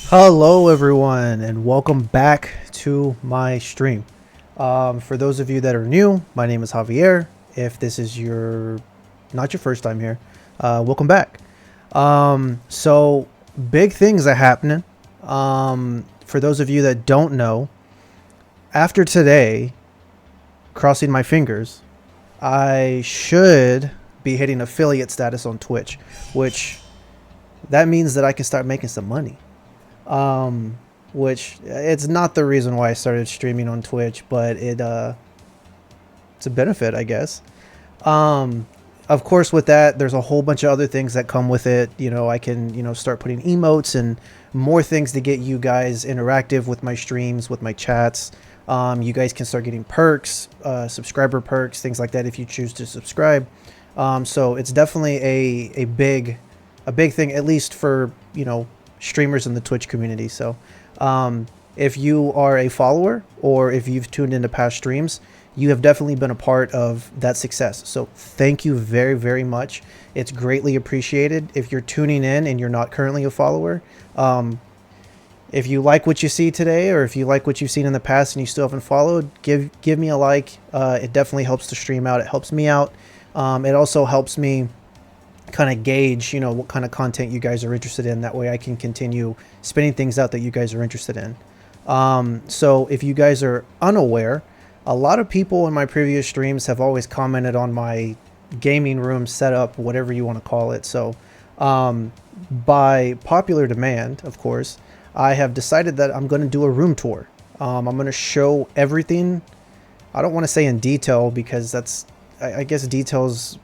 Hello, everyone, and welcome back to my stream. For those of you that are new, my name is Javier. If this is not your first time here, welcome back. So big things are happening. For those of you that don't know, after today, crossing my fingers, I should be hitting affiliate status on Twitch, which that means that I can start making some money. um, which it's not the reason why I started streaming on Twitch, but it's a benefit, I guess. Um, of course, with that, there's a whole bunch of other things that come with it. I can start putting emotes and more things to get you guys interactive with my streams, with my chats. You guys can start getting perks, subscriber perks, things like that if you choose to subscribe. So it's definitely a big thing, at least for streamers in the Twitch community. So if you are a follower or if you've tuned into past streams, you have definitely been a part of that success. So thank you very, very much. It's greatly appreciated. If you're tuning in and you're not currently a follower, if you like what you see today, or if you like what you've seen in the past and you still haven't followed, give me a like. It definitely helps the stream out. It helps me out. It also helps me kind of gauge, what kind of content you guys are interested in. That way I can continue spinning things out that you guys are interested in. So if you guys are unaware, a lot of people in my previous streams have always commented on my gaming room setup, whatever you want to call it. So by popular demand, of course, I have decided that I'm going to do a room tour. I'm going to show everything. I don't want to say in detail because I guess details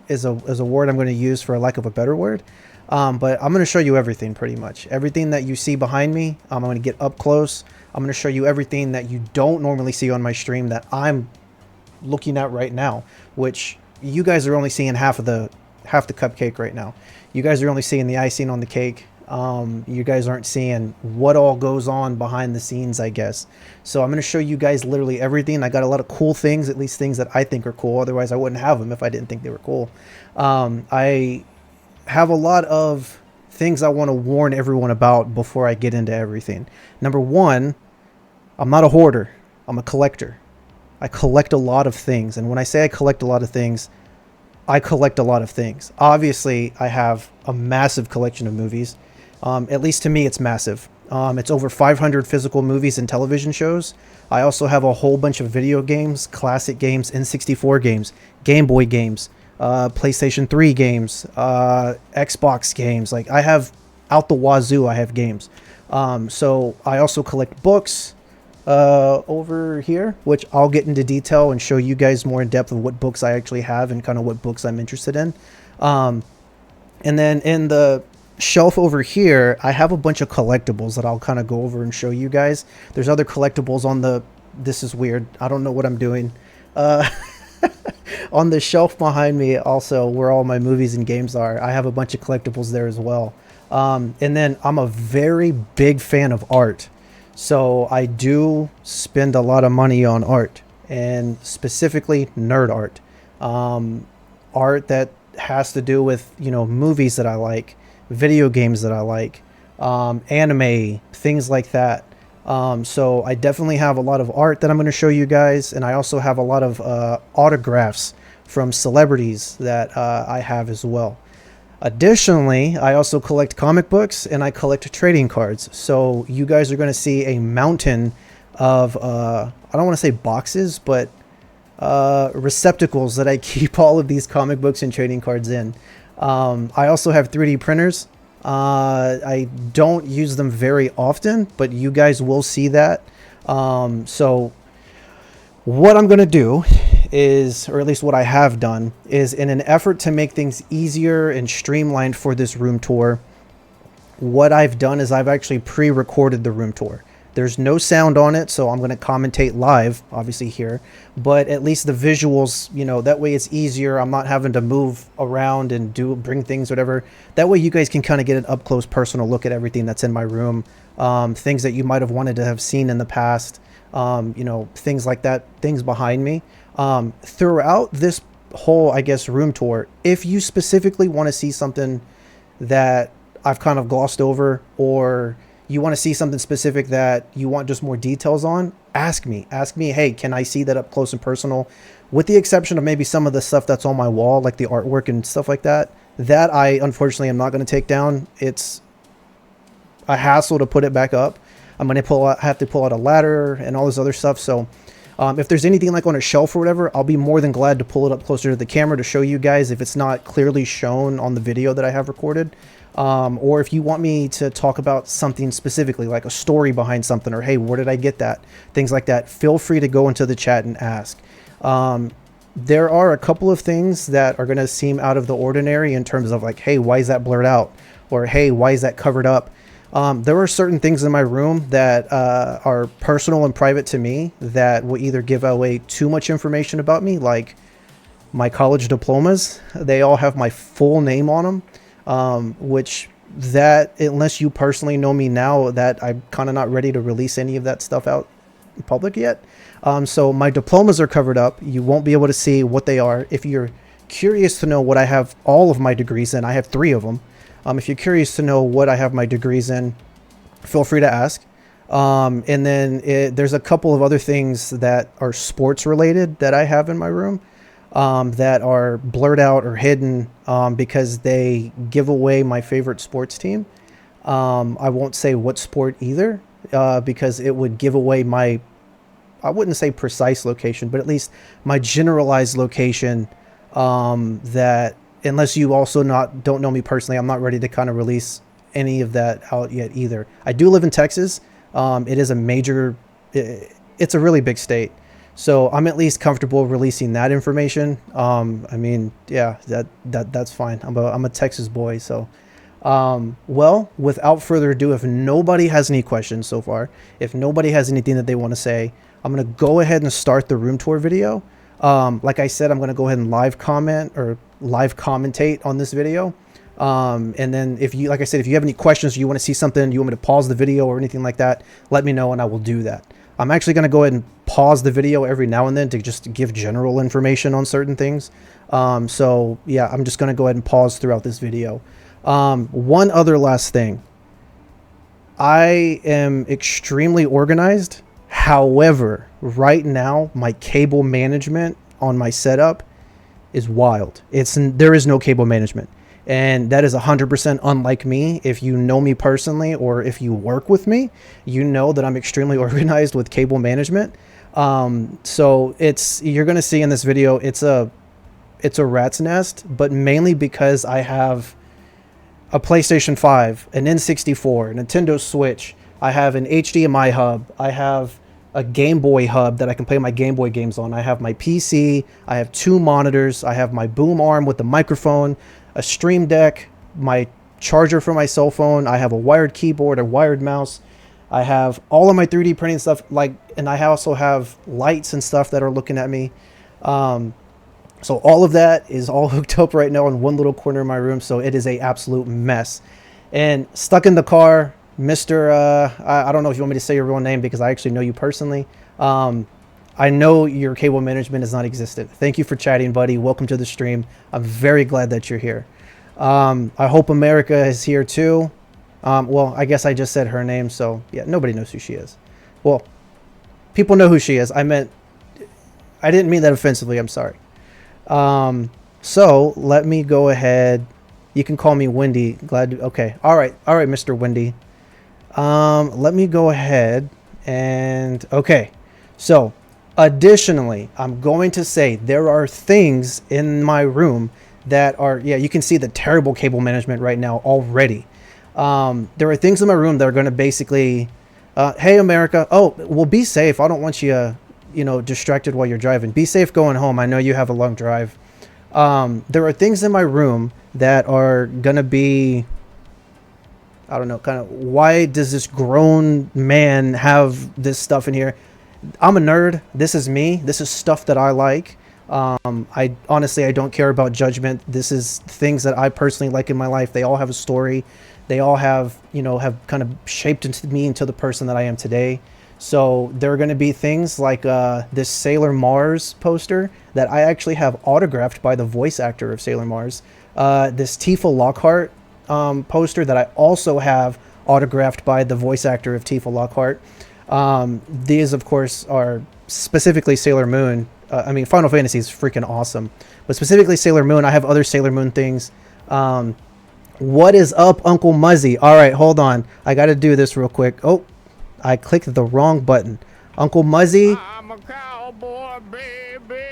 is a word I'm going to use for a lack of a better word. But I'm going to show you everything, pretty much. Everything that you see behind me, I'm going to get up close. I'm going to show you everything that you don't normally see on my stream that I'm looking at right now, which you guys are only seeing half the cupcake right now. You guys are only seeing the icing on the cake. You guys aren't seeing what all goes on behind the scenes, I guess. So I'm going to show you guys literally everything. I got a lot of cool things, at least things that I think are cool. Otherwise, I wouldn't have them if I didn't think they were cool. I have a lot of things I want to warn everyone about before I get into everything. Number one, I'm not a hoarder. I'm a collector. I collect a lot of things. And when I say I collect a lot of things, I collect a lot of things. Obviously, I have a massive collection of movies. At least to me, it's massive. It's over 500 physical movies and television shows. I also have a whole bunch of video games, classic games, N64 games, Game Boy games, PlayStation 3 games, Xbox games. Like, I have out the wazoo, I have games. So I also collect books over here, which I'll get into detail and show you guys more in depth of what books I actually have and kind of what books I'm interested in. And then in the shelf over here, I have a bunch of collectibles that I'll kind of go over and show you guys. There's other collectibles on this is weird. I don't know what I'm doing. On the shelf behind me, also where all my movies and games are, I have a bunch of collectibles there as well. And then I'm a very big fan of art. So I do spend a lot of money on art, and specifically nerd art. Art that has to do with, movies that I like, video games that I like, anime, things like that. So I definitely have a lot of art that I'm going to show you guys, and I also have a lot of autographs from celebrities that I have as well. Additionally, I also collect comic books and I collect trading cards. So you guys are going to see a mountain of, I don't want to say boxes, but receptacles that I keep all of these comic books and trading cards in. I also have 3D printers. I don't use them very often, but you guys will see that. So what I'm going to do is, or at least what I have done, is in an effort to make things easier and streamlined for this room tour, what I've done is I've actually pre-recorded the room tour. There's no sound on it, so I'm going to commentate live, obviously here, but at least the visuals, that way it's easier. I'm not having to move around and bring things, whatever. That way you guys can kind of get an up-close personal look at everything that's in my room, things that you might have wanted to have seen in the past, things like that, things behind me. Throughout this whole, I guess, room tour, if you specifically want to see something that I've kind of glossed over, or you want to see something specific that you want just more details on, ask me. Ask me, hey, can I see that up close and personal? With the exception of maybe some of the stuff that's on my wall, like the artwork and stuff like that, that I unfortunately am not going to take down. It's a hassle to put it back up. I'm going to have to pull out a ladder and all this other stuff. So if there's anything like on a shelf or whatever, I'll be more than glad to pull it up closer to the camera to show you guys if it's not clearly shown on the video that I have recorded. Or if you want me to talk about something specifically, like a story behind something, or hey, where did I get that? Things like that. Feel free to go into the chat and ask. There are a couple of things that are going to seem out of the ordinary in terms of like, hey, why is that blurred out? Or hey, why is that covered up? There are certain things in my room that are personal and private to me that will either give away too much information about me, like my college diplomas. They all have my full name on them, which that, unless you personally know me now, that I'm kind of not ready to release any of that stuff out in public yet. So my diplomas are covered up. You won't be able to see what they are. If you're curious to know what I have all of my degrees in, I have 3 of them. If you're curious to know what I have my degrees in, feel free to ask. And then there's a couple of other things that are sports related that I have in my room that are blurred out or hidden because they give away my favorite sports team. I won't say what sport either because it would give away my, I wouldn't say precise location, but at least my generalized location that unless you also don't know me personally, I'm not ready to kind of release any of that out yet either. I do live in Texas. It is a major, it's a really big state. So I'm at least comfortable releasing that information. I mean, yeah, that's fine. I'm a Texas boy. So, well, without further ado, if nobody has any questions so far, if nobody has anything that they want to say, I'm going to go ahead and start the room tour video. Like I said, I'm going to go ahead and live commentate on this video. And then if you, like I said, if you have any questions, you want to see something, you want me to pause the video or anything like that, let me know and I will do that. I'm actually going to go ahead and pause the video every now and then to just give general information on certain things. So yeah, I'm just going to go ahead and pause throughout this video. One other last thing. I am extremely organized. However, right now, my cable management on my setup is wild. There is no cable management. And that is 100% unlike me. If you know me personally or if you work with me, you know that I'm extremely organized with cable management. So you're going to see in this video, it's a rat's nest, but mainly because I have a PlayStation 5, an N64, a Nintendo Switch. I have an HDMI hub. I have a Game Boy hub that I can play my Game Boy games on. I have my PC. I have 2 monitors. I have my boom arm with the microphone, a Stream Deck, my charger for my cell phone. I have a wired keyboard, a wired mouse. I have all of my 3D printing stuff, and I also have lights and stuff that are looking at me. So all of that is all hooked up right now in one little corner of my room. So it is a absolute mess. And stuck in the car, Mr. I don't know if you want me to say your real name because I actually know you personally. I know your cable management is not existent. Thank you for chatting, buddy. Welcome to the stream. I'm very glad that you're here. I hope America is here too. Well, I guess I just said her name, so yeah, nobody knows who she is. Well, people know who she is. I didn't mean that offensively. I'm sorry. So let me go ahead. You can call me Wendy. Okay. All right, Mr. Wendy. Let me go ahead and okay. So additionally, I'm going to say there are things in my room that are, yeah, you can see the terrible cable management right now already. There are things in my room that are going to basically, hey, America. Oh, well, be safe. I don't want you, distracted while you're driving. Be safe going home. I know you have a long drive. There are things in my room that are going to be, I don't know, kind of, why does this grown man have this stuff in here? I'm a nerd. This is me. This is stuff that I like. I honestly don't care about judgment. This is things that I personally like in my life. They all have a story. They all have kind of shaped me into the person that I am today. So there are going to be things like this Sailor Mars poster that I actually have autographed by the voice actor of Sailor Mars. This Tifa Lockhart poster that I also have autographed by the voice actor of Tifa Lockhart. These, of course, are specifically Sailor Moon. I mean, Final Fantasy is freaking awesome, but specifically Sailor Moon. I have other Sailor Moon things. What is up, Uncle Muzzy? All right, hold on. I got to do this real quick. Oh, I clicked the wrong button. Uncle Muzzy. I'm a cowboy, baby.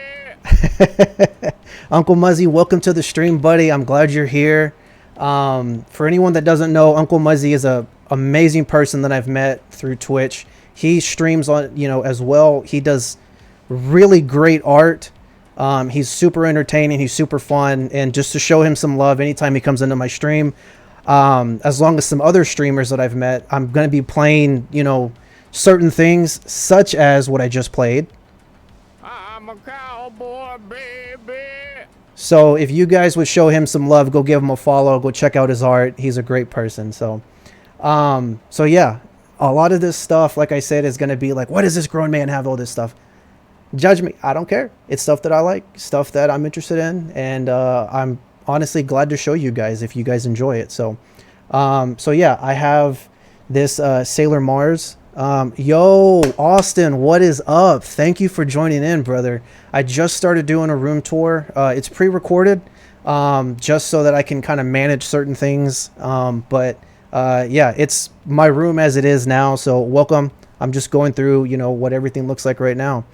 Uncle Muzzy, welcome to the stream, buddy. I'm glad you're here. For anyone that doesn't know, Uncle Muzzy is a amazing person that I've met through Twitch. He streams on, as well. He does really great art. He's super entertaining. He's super fun. And just to show him some love anytime he comes into my stream, as long as some other streamers that I've met, I'm going to be playing, certain things such as what I just played. I'm a cowboy, baby. So if you guys would show him some love, go give him a follow, go check out his art. He's a great person. So yeah, a lot of this stuff, like I said, is going to be like, what does this grown man have all this stuff? Judge me. I don't care. It's stuff that I like, stuff that I'm interested in. And I'm honestly glad to show you guys if you guys enjoy it. So yeah, I have this Sailor Mars. Yo, Austin, what is up? Thank you for joining in, brother. I just started doing a room tour. It's pre-recorded, just so that I can kind of manage certain things. Yeah, it's my room as it is now. So welcome. I'm just going through, what everything looks like right now.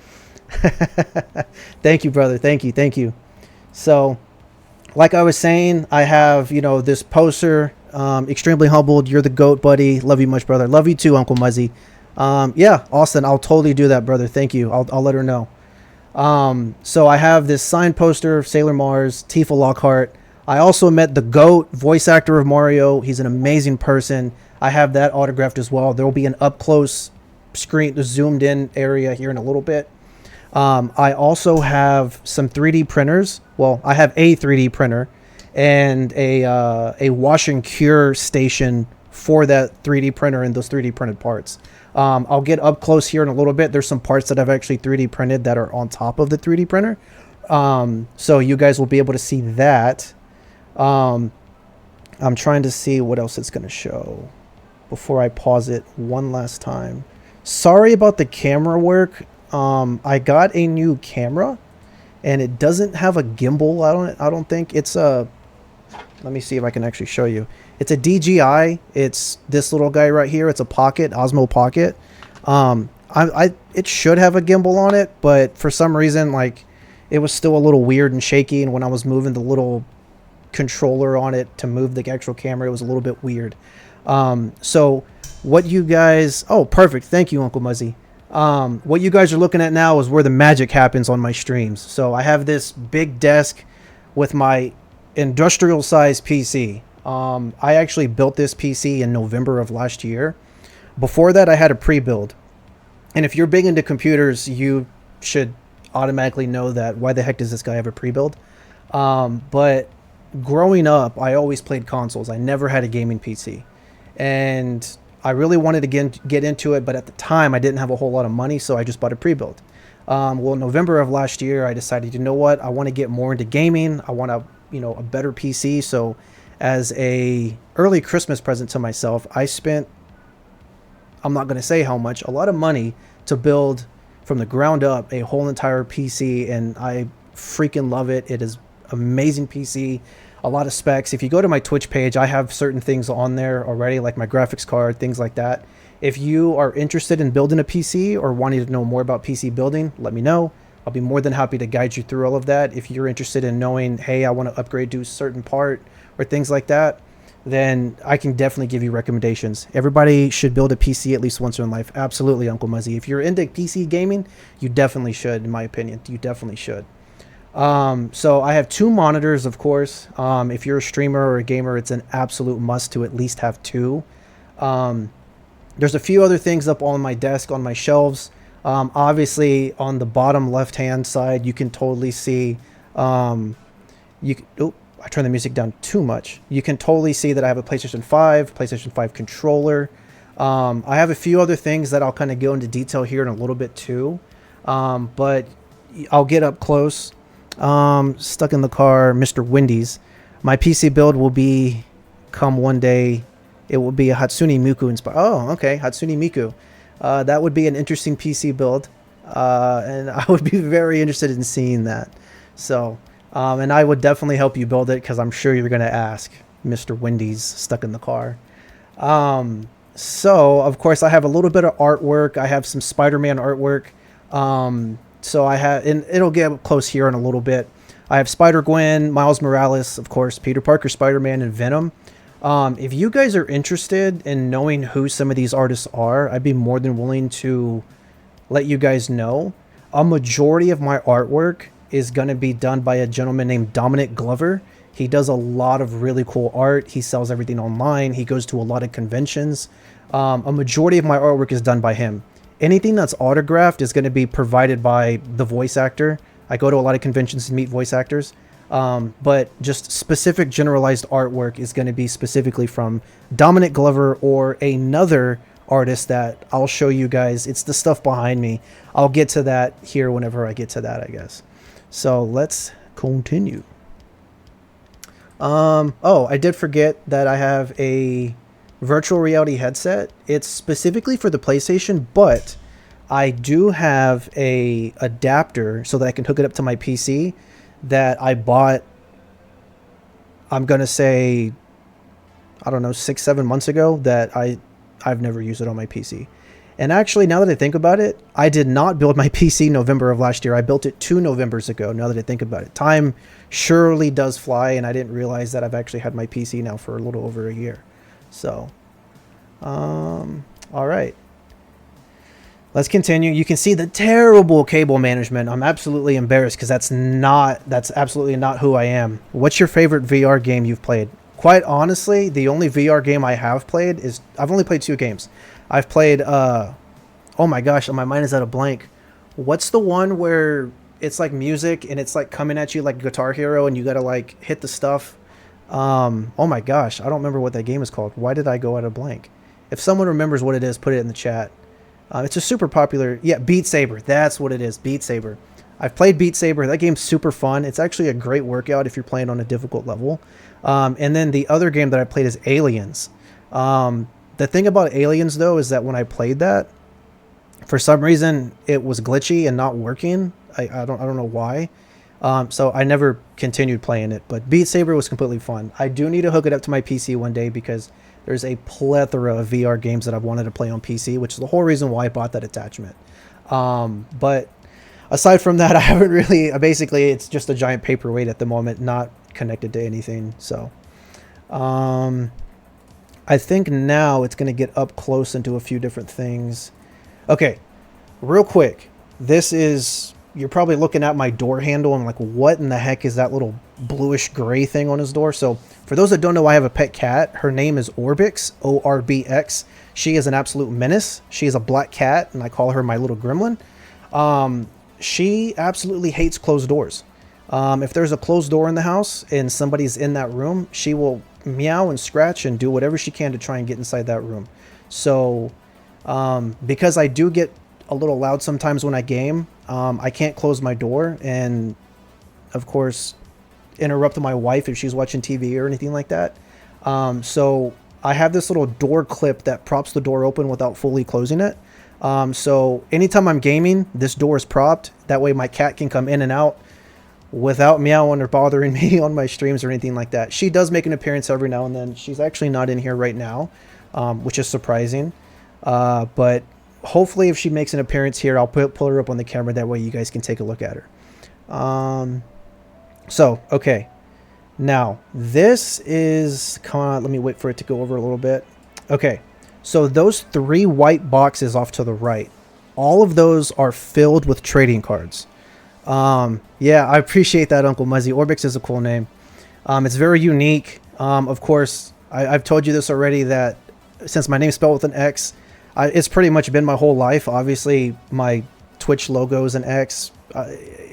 Thank you, brother. Thank you. So like I was saying, I have, this poster, extremely humbled. You're the GOAT, buddy. Love you much, brother. Love you too, Uncle Muzzy. Yeah, Austin, I'll totally do that, brother. Thank you. I'll let her know. So I have this signed poster of Sailor Mars, Tifa Lockhart. I also met the GOAT, voice actor of Mario. He's an amazing person. I have that autographed as well. There will be an up close screen, the zoomed in area here in a little bit. I also have some 3D printers. Well, I have a 3D printer and a wash and cure station for that 3D printer and those 3D printed parts. I'll get up close here in a little bit. There's some parts that I've actually 3D printed that are on top of the 3D printer. So you guys will be able to see that. I'm trying to see what else it's going to show before I pause it one last time. Sorry about the camera work. I got a new camera and it doesn't have a gimbal. I don't think it's a, let me see if I can actually show you. It's a DJI. It's this little guy right here. It's a Pocket, Osmo Pocket. It should have a gimbal on it, but for some reason, like, it was still a little weird and shaky. And when I was moving the little controller on it to move the actual camera, it was a little bit weird. So what you guys, oh, perfect. Thank you, Uncle Muzzy. What you guys are looking at now is where the magic happens on my streams. So I have this big desk with my industrial size PC. I actually built this PC in November of last year. Before that, I had a pre-build. And if you're big into computers, you should automatically know that. Why the heck does this guy have a pre-build? But growing up, I always played consoles. I never had a gaming PC. And I really wanted to get into it, but at the time, I didn't have a whole lot of money, so I just bought a pre-build. Well, in November of last year, I decided, you know what? I want to get more into gaming. I want a better PC. So as a early Christmas present to myself, I spent, I'm not going to say how much, a lot of money to build from the ground up a whole entire PC, and I freaking love it. It is amazing PC, a lot of specs. If you go to my Twitch page, I have certain things on there already, like my graphics card, things like that. If you are interested in building a PC or wanting to know more about PC building, let me know. I'll be more than happy to guide you through all of that. If you're interested in knowing, hey, I want to upgrade to a certain part or things like that, then I can definitely give you recommendations. Everybody should build a PC at least once in life. Absolutely, Uncle Muzzy. If you're into PC gaming, you definitely should, in my opinion. You definitely should. So I have 2 monitors, of course. If you're a streamer or a gamer, it's an absolute must to at least have 2. There's a few other things up on my desk, on my shelves. Obviously, on the bottom left-hand side, you can totally see, I turned the music down too much. You can totally see that I have a PlayStation 5 controller. I have a few other things that I'll kind of go into detail here in a little bit too. But I'll get up close. Stuck in the car, Mr. Wendy's. My PC build will come one day it would be a Hatsune Miku inspired. Oh, okay, Hatsune Miku. That would be an interesting PC build, and I would be very interested in seeing that. So, and I would definitely help you build it because I'm sure you're going to ask, Mr. Wendy's stuck in the car. So, of course, I have a little bit of artwork. I have some Spider-Man artwork. So I have, and it'll get close here in a little bit. I have Spider-Gwen, Miles Morales, of course, Peter Parker, Spider-Man, and Venom. If you guys are interested in knowing who some of these artists are, I'd be more than willing to let you guys know. A majority of my artwork is going to be done by a gentleman named Dominic Glover. He does a lot of really cool art. He sells everything online. He goes to a lot of conventions. A majority of my artwork is done by him. Anything that's autographed is going to be provided by the voice actor. I go to a lot of conventions to meet voice actors. But just specific generalized artwork is going to be specifically from Dominic Glover or another artist that I'll show you guys. It's the stuff behind me. I'll get to that here whenever I get to that, I guess. So let's continue. Oh, I did forget that I have a virtual reality headset. It's specifically for the PlayStation, but I do have a adapter so that I can hook it up to my PC that I bought, I'm going to say, I don't know, 6-7 months ago that I've never used it on my PC. And actually, now that I think about it, I did not build my PC November of last year. I built it 2 Novembers ago, now that I think about it. Time surely does fly, and I didn't realize that I've actually had my PC now for a little over a year. So, all right. Let's continue. You can see the terrible cable management. I'm absolutely embarrassed because that's absolutely not who I am. What's your favorite VR game you've played? Quite honestly, the only VR game I have played is, I've only played 2 games. I've played, oh my gosh, my mind is at a blank. What's the one where it's like music and it's like coming at you like Guitar Hero and you got to like hit the stuff? Oh my gosh, I don't remember what that game is called. Why did I go at a blank? If someone remembers what it is, put it in the chat. It's a super popular, yeah, Beat Saber. That's what it is, Beat Saber. I've played Beat Saber. That game's super fun. It's actually a great workout if you're playing on a difficult level. And then the other game that I played is Aliens. The thing about Aliens, though, is that when I played that, for some reason, it was glitchy and not working. I don't know why. So I never continued playing it. But Beat Saber was completely fun. I do need to hook it up to my PC one day because there's a plethora of VR games that I've wanted to play on PC, which is the whole reason why I bought that attachment. But aside from that, I haven't really, basically it's just a giant paperweight at the moment, not connected to anything. So I think now it's going to get up close into a few different things. Okay, real quick. This is, you're probably looking at my door handle and like, what in the heck is that little bluish gray thing on his door? So for those that don't know, I have a pet cat. Her name is Orbix, O-R-B-X. She is an absolute menace. She is a black cat, and I call her my little gremlin. She absolutely hates closed doors. If there's a closed door in the house and somebody's in that room, she will meow and scratch and do whatever she can to try and get inside that room. So because I do get a little loud sometimes when I game, I can't close my door, and of course interrupt my wife if she's watching TV or anything like that. So I have this little door clip that props the door open without fully closing it. So anytime I'm gaming, this door is propped. That way my cat can come in and out without meowing or bothering me on my streams or anything like that. She does make an appearance every now and then. She's actually not in here right now, which is surprising. But hopefully if she makes an appearance here, I'll pull her up on the camera. That way you guys can take a look at her. So, okay. Now, this is, come on, let me wait for it to go over a little bit. Okay. So those 3 white boxes off to the right, all of those are filled with trading cards. Yeah, I appreciate that, Uncle Muzzy. Orbix is a cool name. It's very unique. Of course, I've told you this already, that since my name's spelled with an X, it's pretty much been my whole life. Obviously, my Twitch logo is an X.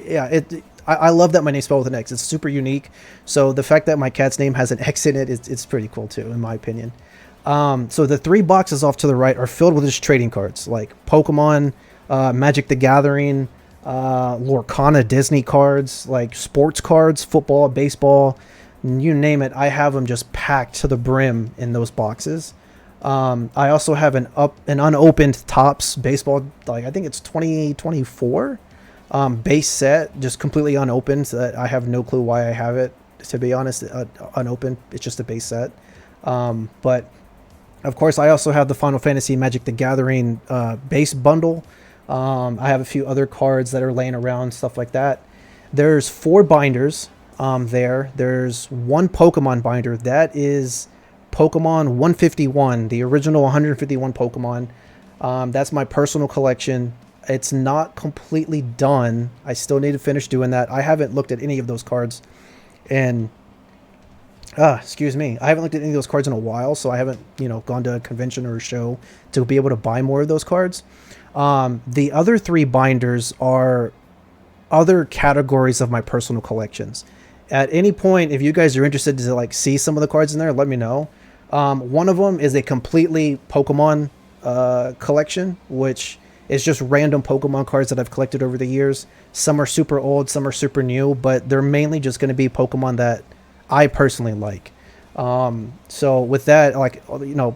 Yeah, I love that my name's spelled with an X. It's super unique. So the fact that my cat's name has an X in it, it's pretty cool too, in my opinion. So the 3 boxes off to the right are filled with just trading cards like Pokemon, Magic the Gathering, Lorcana Disney cards, like sports cards, football, baseball, you name it. I have them just packed to the brim in those boxes. I also have an unopened Topps baseball, like I think it's 2024 base set, just completely unopened. So that I have no clue why I have it. To be honest, unopened. It's just a base set. But of course, I also have the Final Fantasy Magic the Gathering base bundle. I have a few other cards that are laying around, stuff like that. There's 4 binders there. There's 1 Pokemon binder. That is Pokemon 151, the original 151 Pokemon. That's my personal collection. It's not completely done. I still need to finish doing that. I haven't looked at any of those cards. And excuse me, I haven't looked at any of those cards in a while, so I haven't, gone to a convention or a show to be able to buy more of those cards. The other 3 binders are other categories of my personal collections. At any point, if you guys are interested to like see some of the cards in there, let me know. One of them is a completely Pokemon collection, which is just random Pokemon cards that I've collected over the years. Some are super old, some are super new, but they're mainly just going to be Pokemon that I personally like. So with that, like,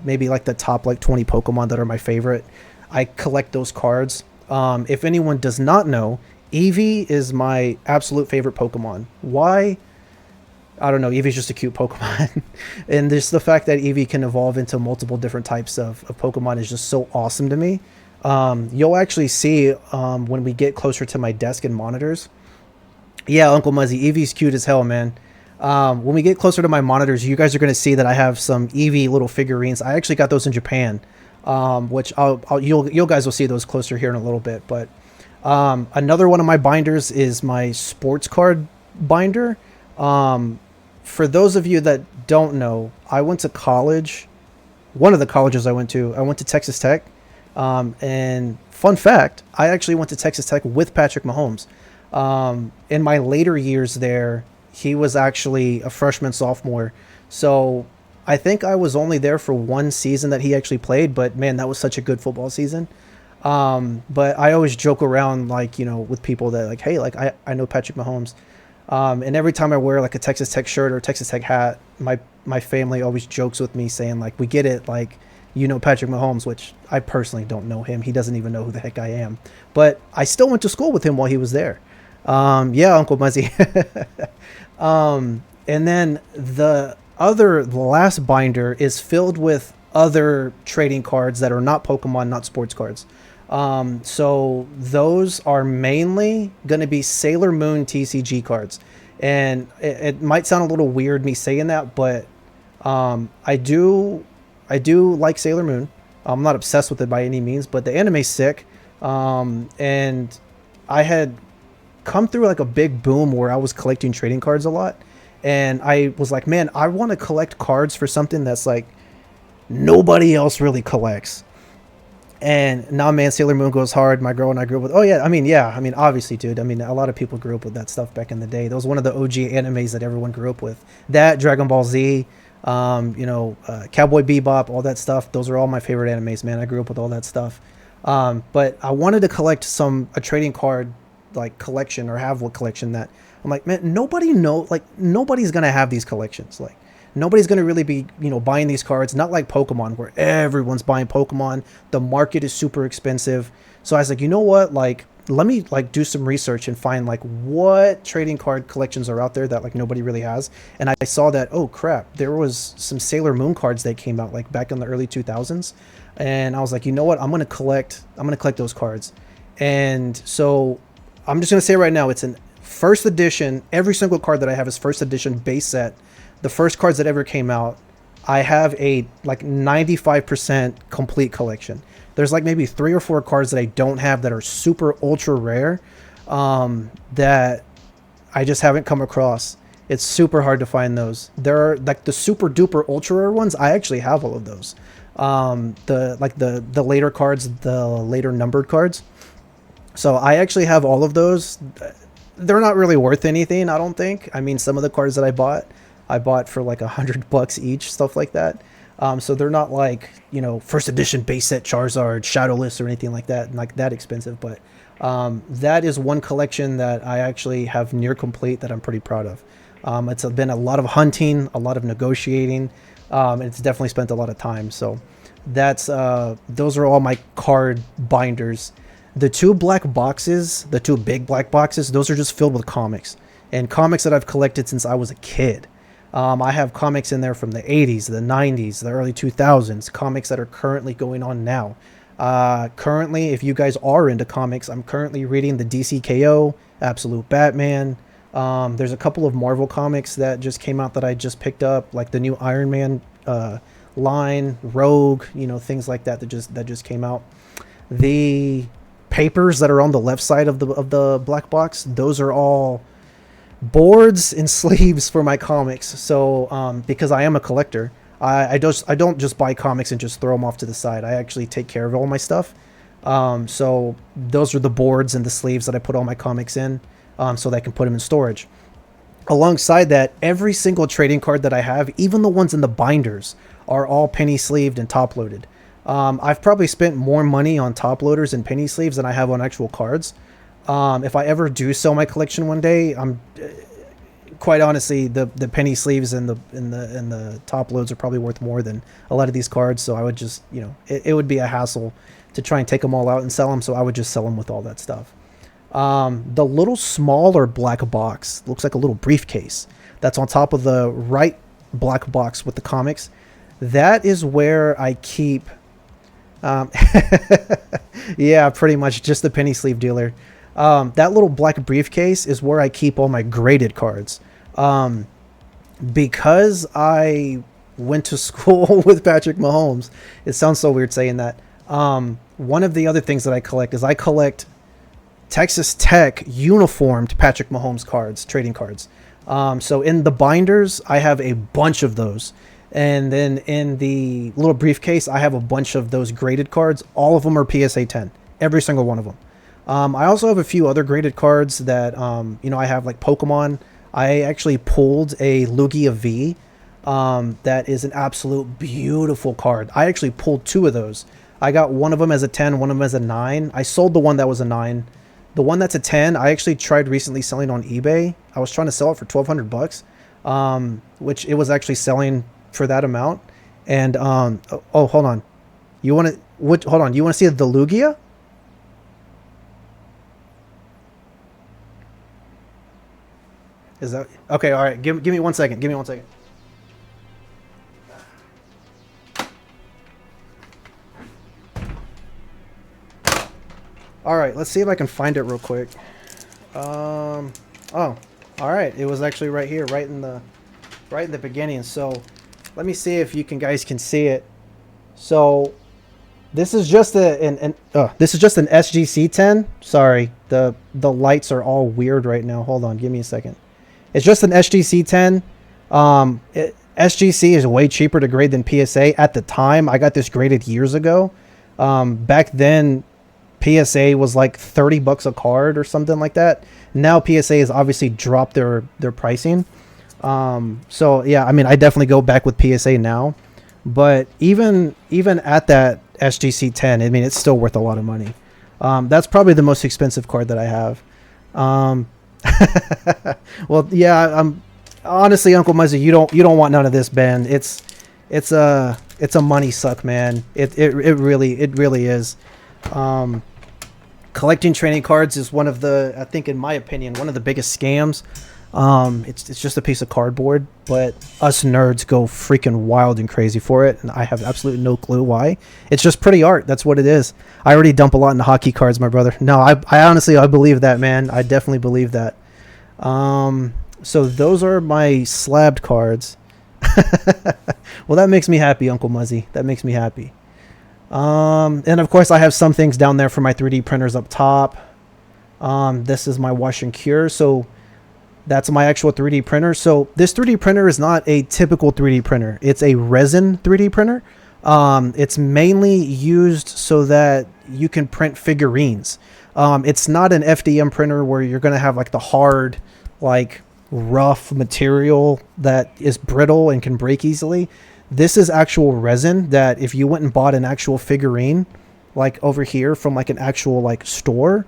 maybe like the top like 20 Pokemon that are my favorite, I collect those cards. If anyone does not know, Eevee is my absolute favorite Pokemon. Why? I don't know. Eevee's just a cute Pokemon. And just the fact that Eevee can evolve into multiple different types of Pokemon is just so awesome to me. You'll actually see when we get closer to my desk and monitors. Yeah, Uncle Muzzy, Eevee's cute as hell, man. When we get closer to my monitors, you guys are going to see that I have some Eevee little figurines. I actually got those in Japan, which you guys will see those closer here in a little bit. But another one of my binders is my sports card binder. For those of you that don't know, I went to college. One of the colleges I went to Texas Tech. And fun fact, I actually went to Texas Tech with Patrick Mahomes. In my later years there, he was actually a freshman, sophomore. So I think I was only there for 1 season that he actually played, but man, that was such a good football season. But I always joke around, like, with people that like, hey, like I know Patrick Mahomes. And every time I wear like a Texas Tech shirt or a Texas Tech hat, my family always jokes with me saying like, we get it. Like, Patrick Mahomes, which I personally don't know him. He doesn't even know who the heck I am, but I still went to school with him while he was there. Yeah, Uncle Muzzy. And then the last binder is filled with other trading cards that are not Pokemon, not sports cards. So those are mainly going to be Sailor Moon TCG cards. And it might sound a little weird me saying that, but I do like Sailor Moon. I'm not obsessed with it by any means, but the anime's sick. And I had come through like a big boom where I was collecting trading cards a lot. And I was like, man, I want to collect cards for something that's like nobody else really collects. And now, man, Sailor Moon goes hard. My girl and I grew up with. Oh yeah, I mean, obviously, dude. I mean, a lot of people grew up with that stuff back in the day. That was one of the OG animes that everyone grew up with. That, Dragon Ball Z, Cowboy Bebop, all that stuff. Those are all my favorite animes, man. I grew up with all that stuff. But I wanted to collect a trading card like collection, or have what collection that I'm like, man, nobody's gonna have these collections. Like, nobody's going to really be, buying these cards. Not like Pokemon, where everyone's buying Pokemon. The market is super expensive. So I was like, you know what? Like, let me like do some research and find like what trading card collections are out there that like nobody really has. And I saw that, oh crap, there was some Sailor Moon cards that came out like back in the early 2000s. And I was like, you know what? I'm going to collect those cards. And so I'm just going to say right now, it's an first edition. Every single card that I have is first edition base set. The first cards that ever came out. I have a like 95% complete collection. There's like maybe 3 or 4 cards that I don't have that are super ultra rare, that I just haven't come across. It's super hard to find those. There are like the super duper ultra rare ones. I actually have all of those. The later cards, the later numbered cards. So I actually have all of those. They're not really worth anything, I don't think. I mean, some of the cards that I bought for like $100 each, stuff like that. So they're not like, first edition base set Charizard, Shadowless, or anything like that expensive. But that is one collection that I actually have near complete that I'm pretty proud of. It's been a lot of hunting, a lot of negotiating, and it's definitely spent a lot of time. So That's those are all my card binders. The two black boxes, the two big black boxes, those are just filled with comics and comics that I've collected since I was a kid. I have comics in there from the 80s, the 90s, the early 2000s, comics that are currently going on now. Currently, if you guys are into comics, I'm currently reading the DCKO, Absolute Batman. There's a couple of Marvel comics that just came out that I just picked up, like the new Iron Man line, Rogue, things like that that just came out. The papers that are on the left side of the black box, those are all boards and sleeves for my comics. So because I am a collector, I don't just buy comics and just throw them off to the side. I actually take care of all my stuff. So those are the boards and the sleeves that I put all my comics in, so that I can put them in storage. Alongside that, every single trading card that I have, even the ones in the binders, are all penny sleeved and top loaded. I've probably spent more money on top loaders and penny sleeves than I have on actual cards. If I ever do sell my collection one day, I'm quite honestly, the penny sleeves and the top loads are probably worth more than a lot of these cards. So I would just, it would be a hassle to try and take them all out and sell them. So I would just sell them with all that stuff. The little smaller black box looks like a little briefcase that's on top of the right black box with the comics. That is where I keep, yeah, pretty much just the penny sleeve dealer. That little black briefcase is where I keep all my graded cards. Because I went to school with Patrick Mahomes, it sounds so weird saying that. One of the other things that I collect is I collect Texas Tech uniformed Patrick Mahomes cards, trading cards. So in the binders, I have a bunch of those. And then in the little briefcase, I have a bunch of those graded cards. All of them are PSA 10, every single one of them. I also have a few other graded cards that, I have like Pokemon. I actually pulled a Lugia V. That is an absolute beautiful card. I actually pulled two of those. I got one of them as a 10, one of them as a 9. I sold the one that was a 9. The one that's a 10, I actually tried recently selling on eBay. I was trying to sell it for $1,200, which it was actually selling for that amount. And oh, hold on. You want to hold on? You want to see the Lugia? Is that okay? All right. Give me 1 second. Give me 1 second. All right. Let's see if I can find it real quick. Oh, all right. It was actually right here, right in the beginning. So let me see if you guys can see it. So this is just an SGC 10. Sorry, the lights are all weird right now. Hold on, give me a second. It's just an SGC 10. SGC is way cheaper to grade than PSA. At the time, I got this graded years ago. Back then, PSA was like $30 a card or something like that. Now PSA has obviously dropped their pricing. So yeah, I mean, I definitely go back with PSA now. But even at that SGC 10, I mean, it's still worth a lot of money. That's probably the most expensive card that I have. Well, yeah, I'm honestly, Uncle Muzzy, you don't want none of this, Ben. It's a money suck, man. It really is. Collecting trading cards is one of the, I think in my opinion, one of the biggest scams. It's just a piece of cardboard, but us nerds go freaking wild and crazy for it, and I have absolutely no clue why. It's just pretty art. That's what it is. I already dump a lot into hockey cards, my brother. No, I honestly, I believe that, man. I definitely believe that. So those are my slabbed cards. Well, that makes me happy, Uncle Muzzy. That makes me happy. And of course I have some things down there for my 3D printers up top. This is my wash and cure. So that's my actual 3D printer. So this 3D printer is not a typical 3D printer. It's a resin 3D printer. It's mainly used so that you can print figurines. It's not an FDM printer where you're going to have like the hard, like rough material that is brittle and can break easily. This is actual resin that if you went and bought an actual figurine, like over here from like an actual like store,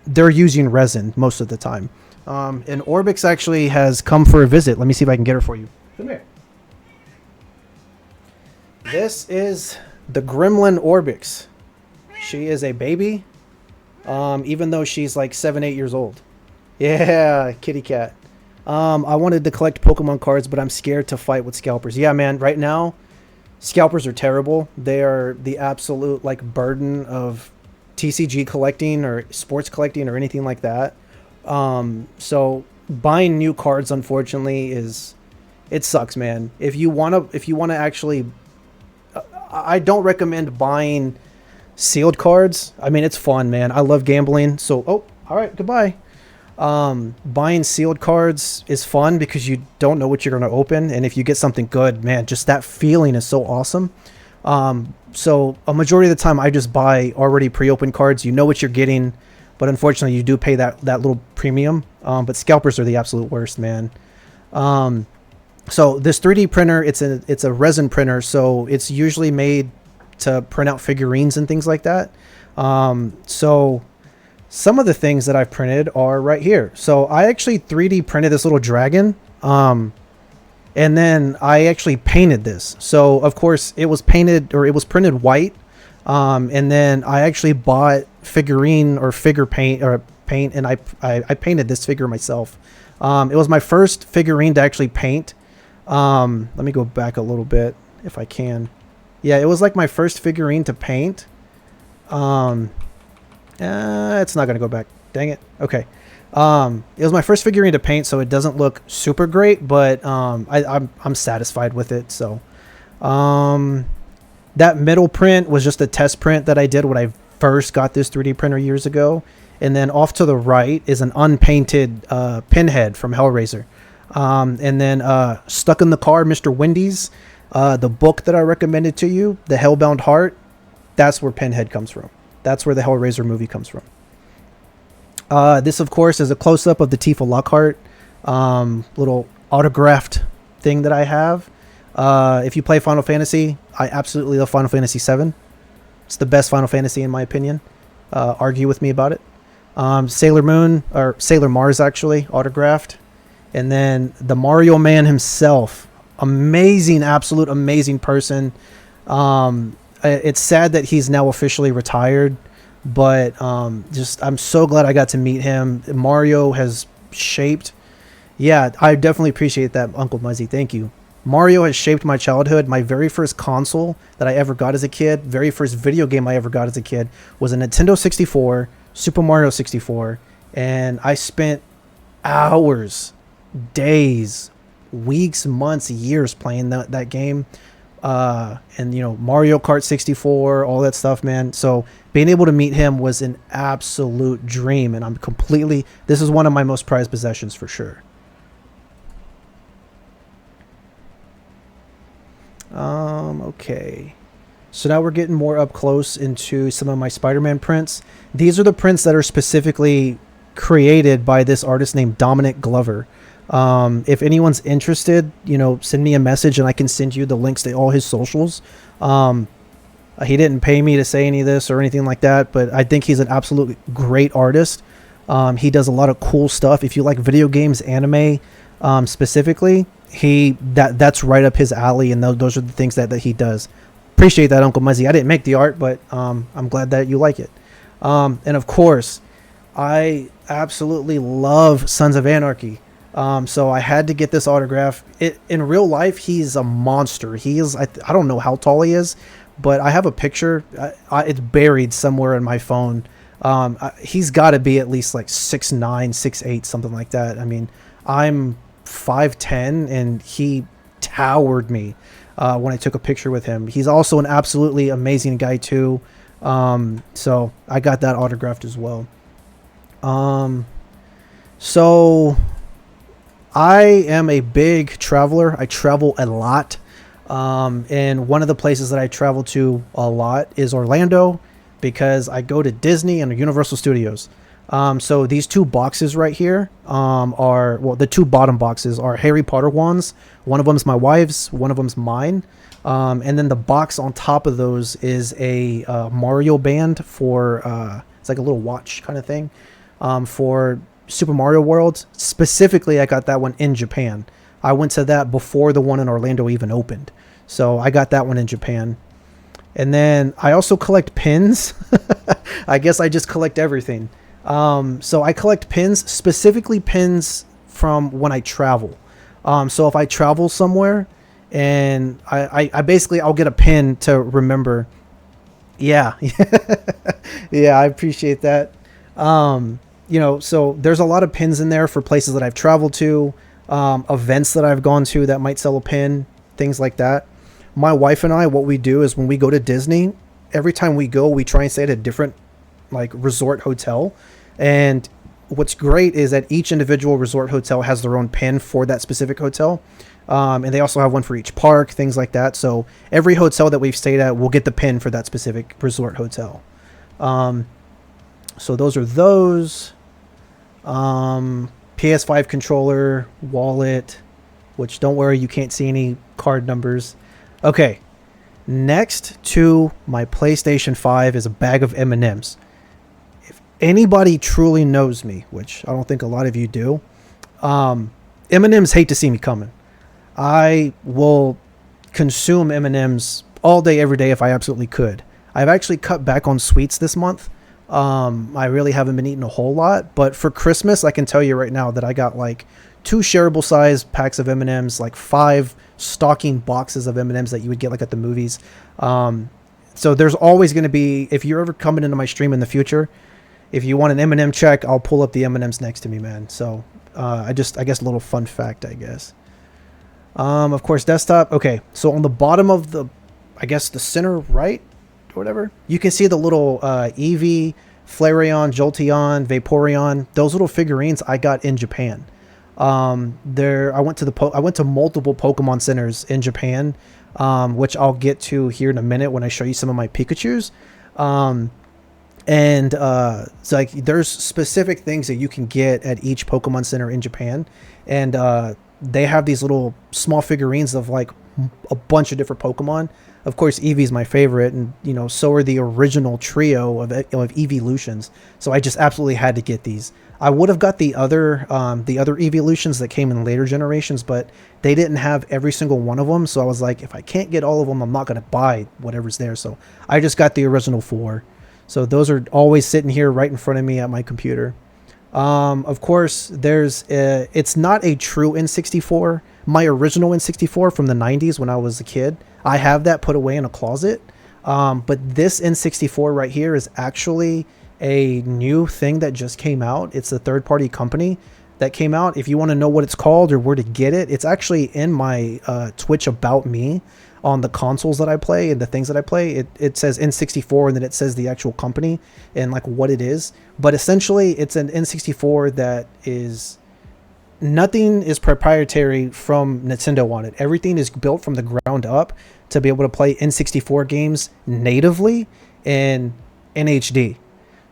they're using resin most of the time. And Orbix actually has come for a visit. Let me see if I can get her for you. Come here. This is the Gremlin Orbix. She is a baby, even though she's like 7, 8 years old. Yeah, kitty cat. I wanted to collect Pokemon cards, but I'm scared to fight with scalpers. Yeah, man, right now, scalpers are terrible. They are the absolute like burden of TCG collecting or sports collecting or anything like that. So buying new cards, unfortunately, it sucks, man. If you wanna actually, I don't recommend buying sealed cards. I mean, it's fun, man. I love gambling. So, oh, all right, goodbye. Buying sealed cards is fun because you don't know what you're going to open, and if you get something good, man, just that feeling is so awesome. So a majority of the time I just buy already pre-opened cards. You know what you're getting, but unfortunately you do pay that little premium. But scalpers are the absolute worst, man. So this 3D printer, it's a resin printer, so it's usually made to print out figurines and things like that. So some of the things that I've printed are right here. So I actually 3D printed this little dragon. And then I actually painted this. So of course it was painted, or it was printed white. And then I actually bought figurine or figure paint or paint, and I painted this figure myself. It was my first figurine to actually paint. Let me go back a little bit if I can. Yeah, it was like my first figurine to paint. It's not gonna go back. Dang it. Okay. It was my first figurine to paint, so it doesn't look super great, but I'm satisfied with it. So, that middle print was just a test print that I did when I first got this 3D printer years ago, and then off to the right is an unpainted Pinhead from Hellraiser, and then stuck in the car, Mr. Wendy's, the book that I recommended to you, The Hellbound Heart. That's where Pinhead comes from. That's where the Hellraiser movie comes from. This, of course, is a close-up of the Tifa Lockhart little autographed thing that I have. If you play Final Fantasy, I absolutely love Final Fantasy VII. It's the best Final Fantasy in my opinion. Argue with me about it. Sailor Moon, or Sailor Mars actually, autographed. And then the Mario Man himself. Amazing, absolute amazing person. It's sad that he's now officially retired, but just I'm so glad I got to meet him. Mario has shaped. Yeah, I definitely appreciate that, Uncle Muzzy. Thank you. Mario has shaped my childhood. My very first console that I ever got as a kid, very first video game I ever got as a kid, was a Nintendo 64, Super Mario 64, and I spent hours, days, weeks, months, years playing that game. And you know, Mario Kart 64, all that stuff, man. So being able to meet him was an absolute dream, and this is one of my most prized possessions for sure. Okay. So now we're getting more up close into some of my Spider-Man prints. These are the prints that are specifically created by this artist named Dominic Glover. If anyone's interested, you know, send me a message and I can send you the links to all his socials. He didn't pay me to say any of this or anything like that, but I think he's an absolutely great artist. He does a lot of cool stuff. If you like video games, anime, specifically, that's right up his alley, and those are the things that he does. Appreciate that, Uncle Muzzy. I didn't make the art, but I'm glad that you like it. And of course, I absolutely love Sons of Anarchy. So I had to get this autograph. In real life, he's a monster. He is, I don't know how tall he is, but I have a picture. It's buried somewhere in my phone. He's got to be at least like 6'9", 6'8", something like that. I mean, I'm 5'10", and he towered me when I took a picture with him. He's also an absolutely amazing guy too. So I got that autographed as well. So I am a big traveler. I travel a lot. And one of the places that I travel to a lot is Orlando, because I go to Disney and Universal Studios. So these two boxes right here the two bottom boxes are Harry Potter wands. One of them is my wife's, one of them's mine. And then the box on top of those is a Mario band for, it's like a little watch kind of thing, for Super Mario World. Specifically, I got that one in Japan. I went to that before the one in Orlando even opened. So I got that one in Japan. And then I also collect pins. I guess I just collect everything. So I collect pins, specifically pins from when I travel. So if I travel somewhere and I basically, I'll get a pin to remember. Yeah. Yeah, I appreciate that. So there's a lot of pins in there for places that I've traveled to, events that I've gone to that might sell a pin, things like that. My wife and I, what we do is when we go to Disney, every time we go, we try and stay at a different like resort hotel. And what's great is that each individual resort hotel has their own pin for that specific hotel. And they also have one for each park, things like that. So every hotel that we've stayed at will get the pin for that specific resort hotel. So those are those. PS5 controller, wallet, which don't worry, you can't see any card numbers. Okay, next to my PlayStation 5 is a bag of M&Ms. If anybody truly knows me, which I don't think a lot of you do, M&Ms hate to see me coming. I will consume M&Ms all day, every day if I absolutely could. I've actually cut back on sweets this month. I really haven't been eating a whole lot, but for Christmas, I can tell you right now that I got like 2 shareable size packs of M&Ms, like 5 stocking boxes of M&Ms that you would get like at the movies. So there's always going to be, if you're ever coming into my stream in the future, if you want an M&M check, I'll pull up the M&Ms next to me, man. So, I guess a little fun fact, I guess. Of course, desktop. Okay. So on the bottom of the, I guess the center right or whatever, you can see the little, Eevee, Flareon, Jolteon, Vaporeon, those little figurines I got in Japan. I went to multiple Pokemon centers in Japan, which I'll get to here in a minute when I show you some of my Pikachus. So like there's specific things that you can get at each Pokemon center in Japan, and they have these little small figurines of like a bunch of different Pokemon. Of course, Eevee's my favorite, and so are the original trio of Eeveelutions. So I just absolutely had to get these. I would have got the other Eeveelutions that came in later generations, but they didn't have every single one of them. So I was like, if I can't get all of them, I'm not going to buy whatever's there. So I just got the original 4. So those are always sitting here right in front of me at my computer. Of course, it's not a true N64. My original N64 from the 90s when I was a kid, I have that put away in a closet. But this N64 right here is actually a new thing that just came out. It's a third-party company that came out. If you want to know what it's called or where to get it, it's actually in my Twitch About Me on the consoles that I play and the things that I play. It says N64 and then it says the actual company and like what it is. But essentially, it's an N64 that is... Nothing is proprietary from Nintendo on it. Everything is built from the ground up to be able to play N64 games natively in HD.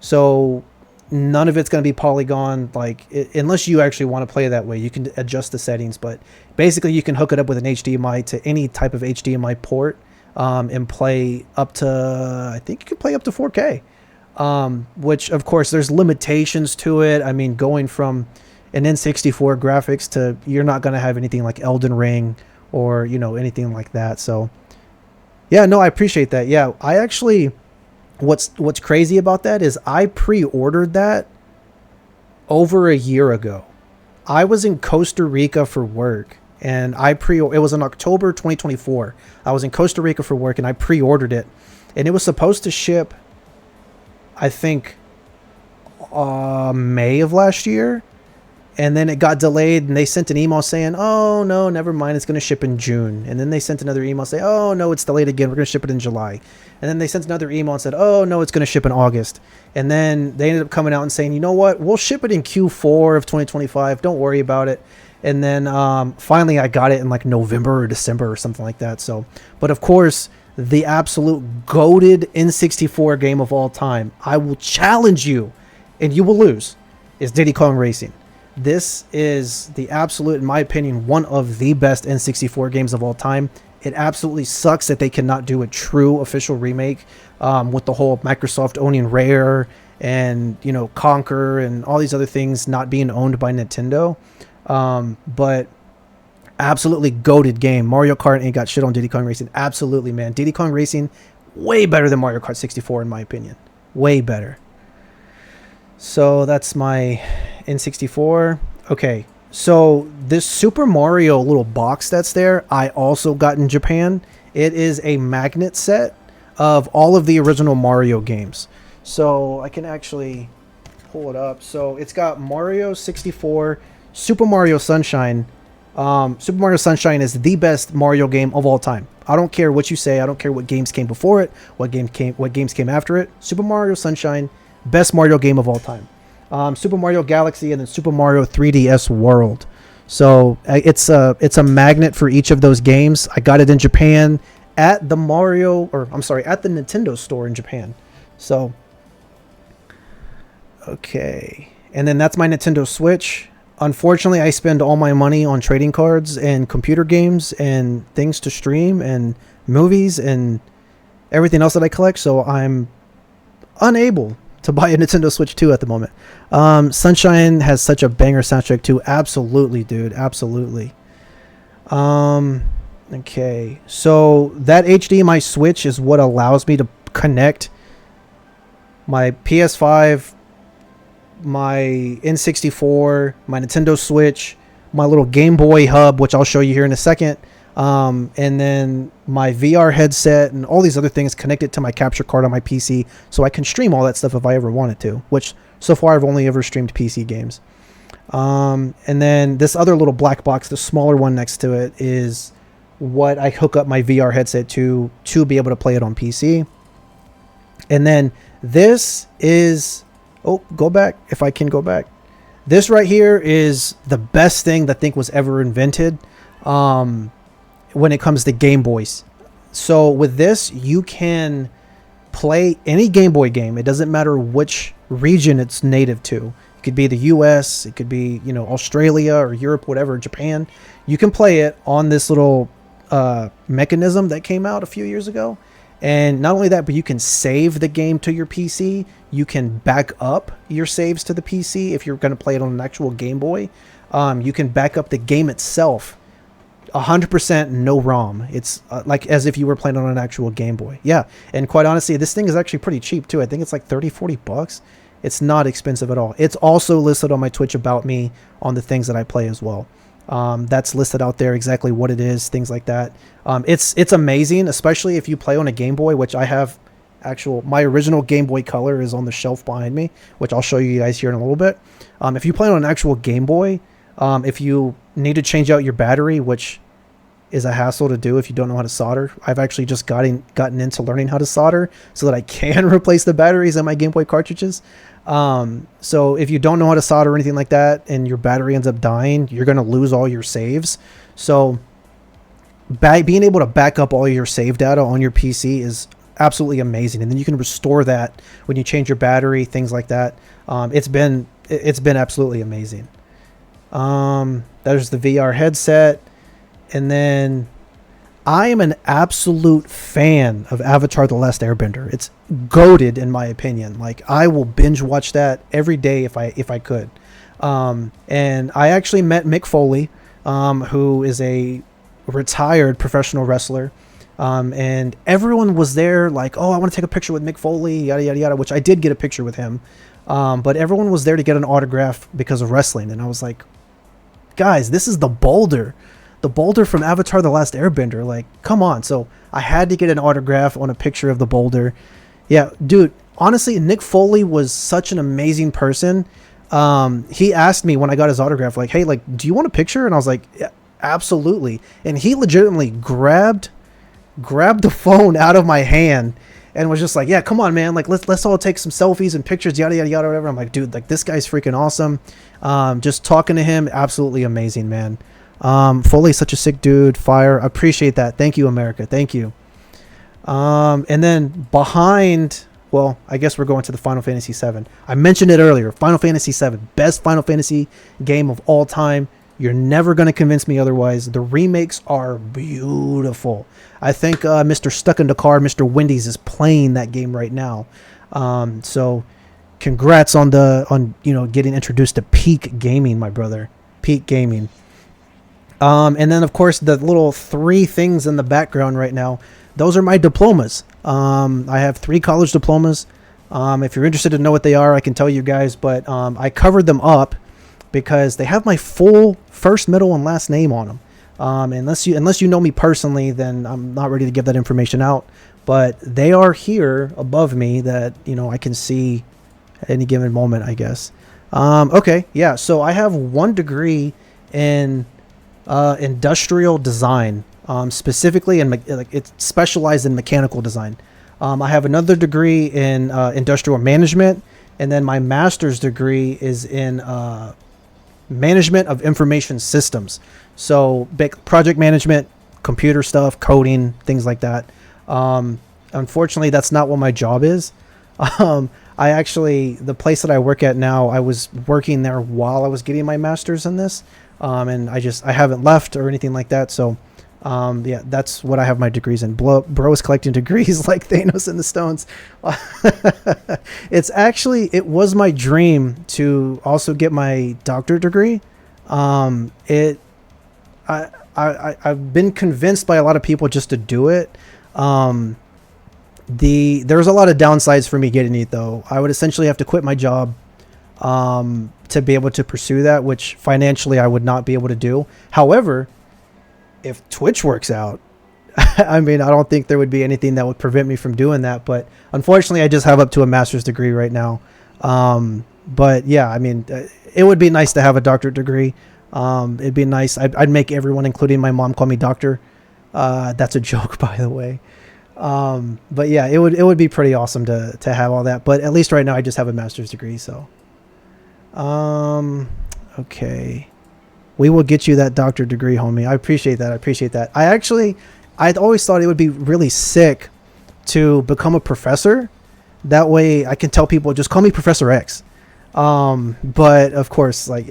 So none of it's going to be polygon, unless you actually want to play that way. You can adjust the settings, but basically you can hook it up with an HDMI to any type of HDMI port and play up to, I think you can play up to 4K, which of course there's limitations to it. I mean, going from an N64 graphics to, you're not going to have anything like Elden Ring or, anything like that. So yeah, no, I appreciate that. Yeah, I actually, what's crazy about that is I pre-ordered that over a year ago. I was in Costa Rica for work and it was in October 2024. I was in Costa Rica for work and I pre-ordered it, and it was supposed to ship, I think, May of last year. And then it got delayed, and they sent an email saying, oh, no, never mind, it's going to ship in June. And then they sent another email saying, oh, no, it's delayed again, we're going to ship it in July. And then they sent another email and said, oh, no, it's going to ship in August. And then they ended up coming out and saying, you know what, we'll ship it in Q4 of 2025, don't worry about it. And then finally I got it in like November or December or something like that. So, but of course, the absolute goated N64 game of all time, I will challenge you, and you will lose, is Diddy Kong Racing. This is the absolute, in my opinion, one of the best N64 games of all time. It absolutely sucks that they cannot do a true official remake with the whole Microsoft owning Rare and, Conquer and all these other things not being owned by Nintendo. But absolutely goated game. Mario Kart ain't got shit on Diddy Kong Racing. Absolutely, man. Diddy Kong Racing Way better than Mario Kart 64 in my opinion. Way better. So that's my N64. Okay, so this Super Mario little box that's there, I also got in Japan. It is a magnet set of all of the original Mario games. So I can actually pull it up. So it's got Mario 64, Super Mario Sunshine. Super Mario Sunshine is the best Mario game of all time. I don't care what you say. I don't care what games came before it, what games came after it. Super Mario Sunshine, best Mario game of all time. Super Mario Galaxy, and then Super Mario 3DS World. So it's a magnet for each of those games. I got it in Japan at the at the Nintendo store in Japan. So okay, and then that's my Nintendo Switch. Unfortunately, I spend all my money on trading cards and computer games and things to stream and movies and everything else that I collect, so I'm unable to buy a Nintendo Switch 2 at the moment. Sunshine has such a banger soundtrack too. Absolutely, dude. Absolutely. Okay. So that HDMI switch is what allows me to connect my PS5, my N64, my Nintendo Switch, my little Game Boy hub, which I'll show you here in a second, and then my VR headset and all these other things connected to my capture card on my PC, so I can stream all that stuff if I ever wanted to, which so far I've only ever streamed PC games. And then this other little black box, the smaller one next to it, is what I hook up my VR headset to be able to play it on PC. And then this is... Oh, go back, if I can go back. This right here is the best thing that I think was ever invented when it comes to Game Boys. So with this, you can play any Game Boy game. It doesn't matter which region it's native to. It could be the US, it could be, Australia or Europe, whatever, Japan. You can play it on this little mechanism that came out a few years ago. And not only that, but you can save the game to your PC. You can back up your saves to the PC if you're going to play it on an actual Game Boy. You can back up the game itself 100% no ROM. It's like as if you were playing on an actual Game Boy. Yeah, and quite honestly, this thing is actually pretty cheap too. I think it's like 30-40 bucks. It's not expensive at all. It's also listed on my Twitch About Me on the things that I play as well. That's listed out there, exactly what it is, things like that. It's amazing, especially if you play on a Game Boy, which I have my original Game Boy Color is on the shelf behind me, which I'll show you guys here in a little bit. If you play on an actual Game Boy, if you need to change out your battery, which is a hassle to do if you don't know how to solder, I've actually just gotten into learning how to solder so that I can replace the batteries in my Game Boy cartridges. So if you don't know how to solder or anything like that and your battery ends up dying, you're going to lose all your saves. So being able to back up all your save data on your PC is absolutely amazing. And then you can restore that when you change your battery, things like that. It's been absolutely amazing. There's the VR headset. And then I am an absolute fan of Avatar: The Last Airbender. It's goated in my opinion. Like, I will binge watch that every day if I could. And I actually met Mick Foley, who is a retired professional wrestler. And everyone was there like, oh, I want to take a picture with Mick Foley, yada, yada, yada, which I did get a picture with him. But everyone was there to get an autograph because of wrestling. And I was like, guys, this is the boulder from Avatar: The Last Airbender. Like, come on. So I had to get an autograph on a picture of the boulder. Yeah, dude, honestly, Mick Foley was such an amazing person. He asked me when I got his autograph, like, hey, like, do you want a picture? And I was like, yeah, absolutely. And he legitimately grabbed the phone out of my hand and was just like, yeah, come on, man. Like, let's all take some selfies and pictures, yada, yada, yada, whatever. I'm like, dude, like, this guy's freaking awesome. Just talking to him, absolutely amazing, man. Foley's such a sick dude. Fire. I appreciate that. Thank you, America. Thank you. And then behind, well, I guess we're going to the Final Fantasy VII. I mentioned it earlier. Final Fantasy VII, best Final Fantasy game of all time. You're never going to convince me otherwise. The remakes are beautiful. I think Mr. Stuck in the Car, Mr. Wendy's is playing that game right now. So congrats on getting introduced to peak gaming, my brother. Peak gaming. And then, of course, the little three things in the background right now, those are my diplomas. I have 3 college diplomas. If you're interested to know what they are, I can tell you guys, but I covered them up because they have my full first, middle, and last name on them. Unless you know me personally, then I'm not ready to give that information out. But they are here above me that, I can see at any given moment, I guess. Okay, yeah. So I have 1 degree in industrial design, specifically in it's specialized in mechanical design. I have another degree in industrial management, and then my master's degree is in management of information systems. So project management, computer stuff, coding, things like that. Unfortunately, that's not what my job is. The place that I work at now, I was working there while I was getting my master's in this. And I haven't left or anything like that. So, yeah, that's what I have my degrees in. Bro is collecting degrees like Thanos in the Stones. It was my dream to also get my doctorate degree. I've been convinced by a lot of people just to do it. There's a lot of downsides for me getting it though. I would essentially have to quit my job, to be able to pursue that, which financially I would not be able to do. However, if Twitch works out, I mean, I don't think there would be anything that would prevent me from doing that. But unfortunately, I just have up to a master's degree right now. But yeah, I mean, it would be nice to have a doctorate degree. It'd be nice. I'd make everyone, including my mom, call me doctor. That's a joke, by the way. But yeah, it would be pretty awesome to have all that. But at least right now, I just have a master's degree. So, okay. We will get you that doctorate degree, homie. I appreciate that. I'd always thought it would be really sick to become a professor. That way I can tell people, just call me Professor X. But of course, like,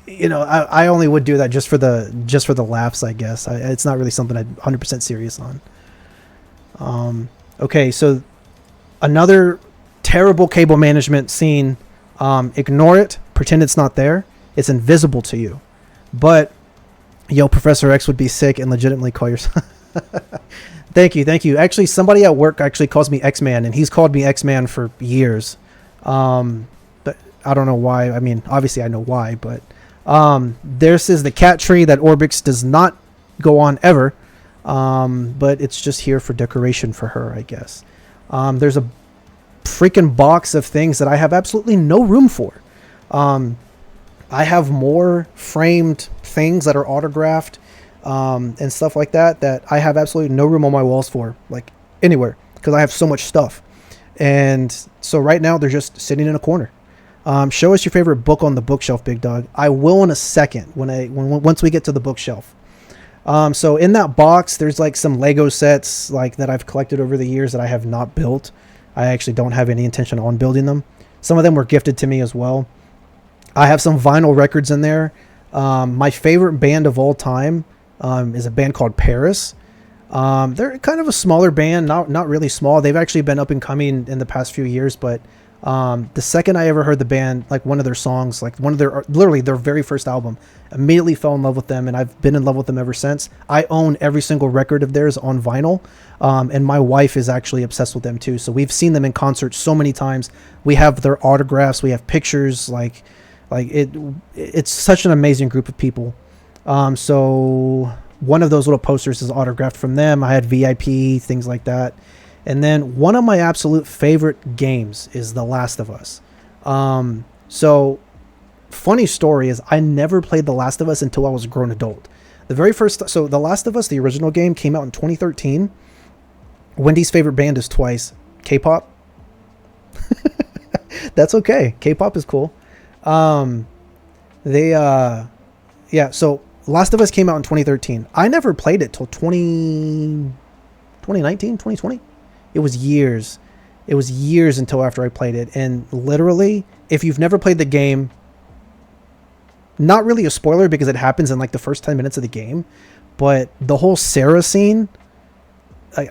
I only would do that just for the laughs, I guess. It's not really something I'm 100% serious on. Okay. So another terrible cable management scene. Ignore it. Pretend it's not there. It's invisible to you. But, Professor X would be sick and legitimately call yourself. Thank you. Actually, somebody at work actually calls me X-Man, and he's called me X-Man for years. But I don't know why. I mean, obviously I know why, but this is the cat tree that Orbix does not go on ever. But it's just here for decoration for her, I guess. There's a freaking box of things that I have absolutely no room for. I have more framed things that are autographed, and stuff like that I have absolutely no room on my walls for, like anywhere, because I have so much stuff. And so right now they're just sitting in a corner. Show us your favorite book on the bookshelf, big dog. I will in a second once we get to the bookshelf. So in that box, there's like some Lego sets like that I've collected over the years that I have not built. I actually don't have any intention on building them. Some of them were gifted to me as well. I have some vinyl records in there. My favorite band of all time is a band called Paris. They're kind of a smaller band, not really small. They've actually been up and coming in the past few years, but the second I ever heard the band, like one of their songs, like literally their very first album, immediately fell in love with them, and I've been in love with them ever since. I own every single record of theirs on vinyl, and my wife is actually obsessed with them too. So we've seen them in concert so many times. We have their autographs, we have pictures, it's such an amazing group of people. So one of those little posters is autographed from them. I had VIP, things like that. And then one of my absolute favorite games is The Last of Us. So funny story is I never played The Last of Us until I was a grown adult. The Last of Us, the original game, came out in 2013. Wendy's favorite band is Twice. K-pop. That's okay. K-pop is cool. So Last of Us came out in 2013. I never played it till 2019, 2020. It was years until after I played it. And literally, if you've never played the game, not really a spoiler because it happens in like the first 10 minutes of the game, but the whole Sarah scene,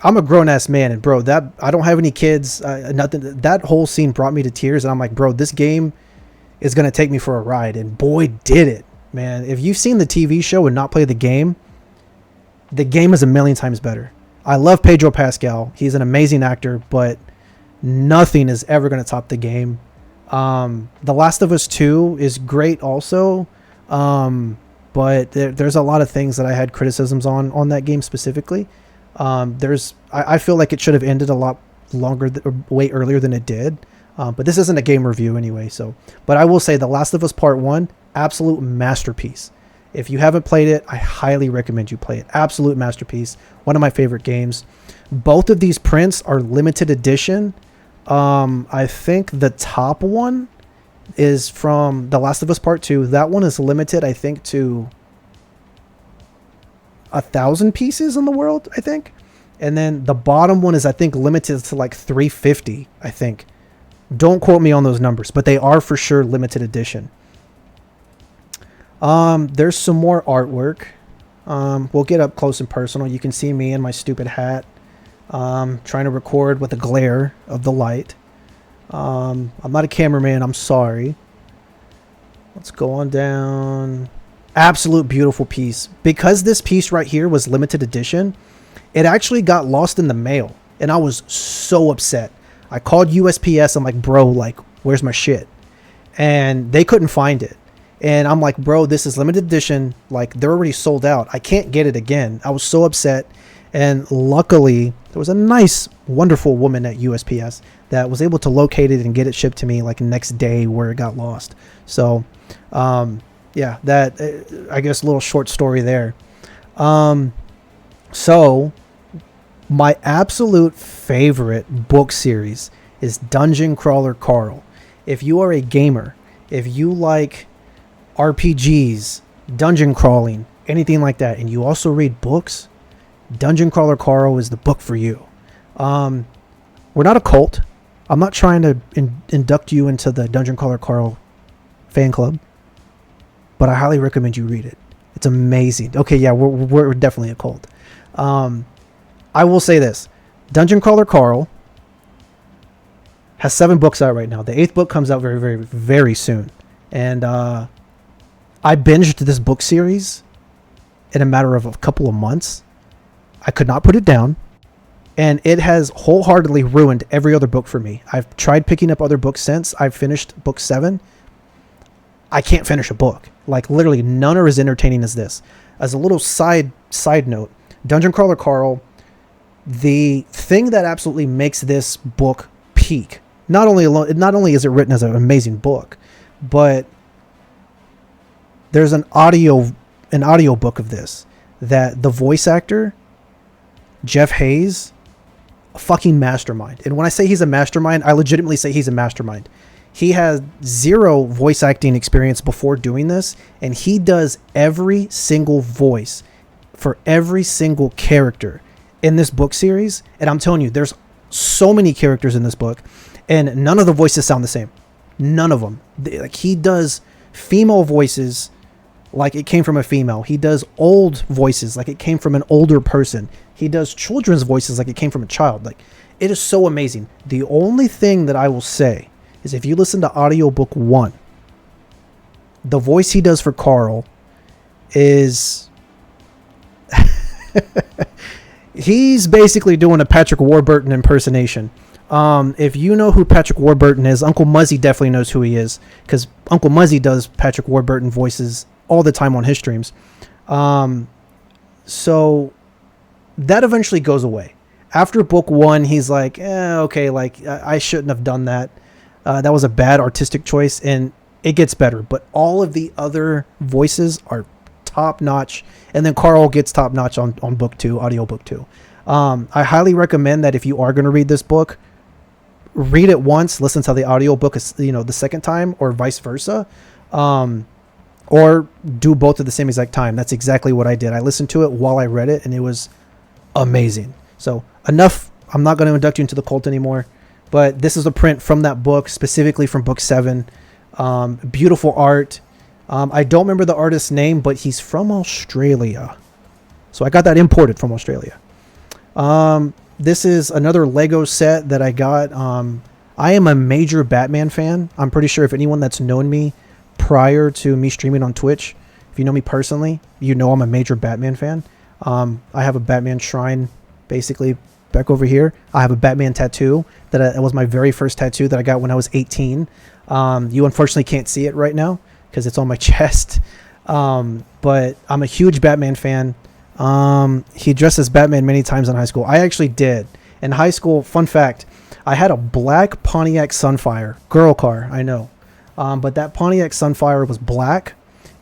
I'm a grown ass man, and bro, that I don't have any kids, nothing. That whole scene brought me to tears, and I'm like, bro, this game is going to take me for a ride. And boy, did it. man, if you've seen the TV show and not played the game is a million times better. I love Pedro Pascal. He's an amazing actor, but nothing is ever going to top the game. The Last of Us 2 is great also, but there's a lot of things that I had criticisms on that game specifically. I feel like it should have ended a lot longer, or way earlier than it did. But this isn't a game review anyway. But I will say The Last of Us Part 1, absolute masterpiece. If you haven't played it, I highly recommend you play it. Absolute masterpiece. One of my favorite games. Both of these prints are limited edition. I think the top one is from The Last of Us Part 2. That one is limited, I think, to 1,000 pieces in the world, I think. And then the bottom one is, I think, limited to like 350, I think. Don't quote me on those numbers, but they are for sure limited edition. There's some more artwork. We'll get up close and personal. You can see me in my stupid hat, trying to record with the glare of the light. I'm not a cameraman. I'm sorry. Let's go on down. Absolute beautiful piece. Because this piece right here was limited edition, it actually got lost in the mail, and I was so upset. I called USPS. I'm like, bro, like, where's my shit? And they couldn't find it. And I'm like, bro, this is limited edition. Like, they're already sold out. I can't get it again. I was so upset. And luckily, there was a nice, wonderful woman at USPS that was able to locate it and get it shipped to me like next day where it got lost. So, yeah, that, I guess, a little short story there. So, my absolute favorite book series is Dungeon Crawler Carl. If you are a gamer, if you like RPGs, dungeon crawling, anything like that, and you also read books, Dungeon Crawler Carl is the book for you. We're not a cult. I'm not trying to induct you into the Dungeon Crawler Carl fan club, but I highly recommend you read it. It's amazing. Okay, yeah, we're definitely a cult. I will say this. Dungeon Crawler Carl has 7 books out right now. The 8th book comes out very, very, very soon. And I binged this book series in a matter of a couple of months. I could not put it down. And it has wholeheartedly ruined every other book for me. I've tried picking up other books since I've finished book 7. I can't finish a book. Like, literally, none are as entertaining as this. As a little side note, Dungeon Crawler Carl, the thing that absolutely makes this book peak, not only is it written as an amazing book, but there's an audio book of this that the voice actor, Jeff Hayes, a fucking mastermind. And when I say he's a mastermind, I legitimately say he's a mastermind. He has 0 voice acting experience before doing this, and he does every single voice for every single character in this book series. And I'm telling you, there's so many characters in this book, and none of the voices sound the same. None of them. Like, he does female voices like it came from a female. He does old voices like it came from an older person. He does children's voices like it came from a child. Like, it is so amazing. The only thing that I will say is, if you listen to audiobook 1, the voice he does for Carl is he's basically doing a Patrick Warburton impersonation. If you know who Patrick Warburton is, Uncle Muzzy definitely knows who he is, because Uncle Muzzy does Patrick Warburton voices all the time on his streams. So that eventually goes away. After book 1, he's like, okay, like, I shouldn't have done that. That was a bad artistic choice, and it gets better. But all of the other voices are top notch. And then Carl gets top notch on book 2, audiobook 2. I highly recommend that if you are going to read this book, read it once, listen to the audiobook, the second time, or vice versa. Or do both at the same exact time. That's exactly what I did. I listened to it while I read it, and it was amazing. So enough. I'm not going to induct you into the cult anymore. But this is a print from that book, specifically from book 7. Beautiful art. I don't remember the artist's name, but he's from Australia. So I got that imported from Australia. This is another Lego set that I got. I am a major Batman fan. I'm pretty sure if anyone that's known me prior to me streaming on Twitch If you know me personally, you know I'm a major Batman fan. I have a Batman shrine basically back over here. I have a Batman tattoo that was my very first tattoo that I got when I was 18. You unfortunately can't see it right now because it's on my chest. But I'm a huge Batman fan. He dressed as Batman many times in high school. I actually did. In high school, fun fact, I had a black Pontiac Sunfire. Girl car, I know. But that Pontiac Sunfire was black.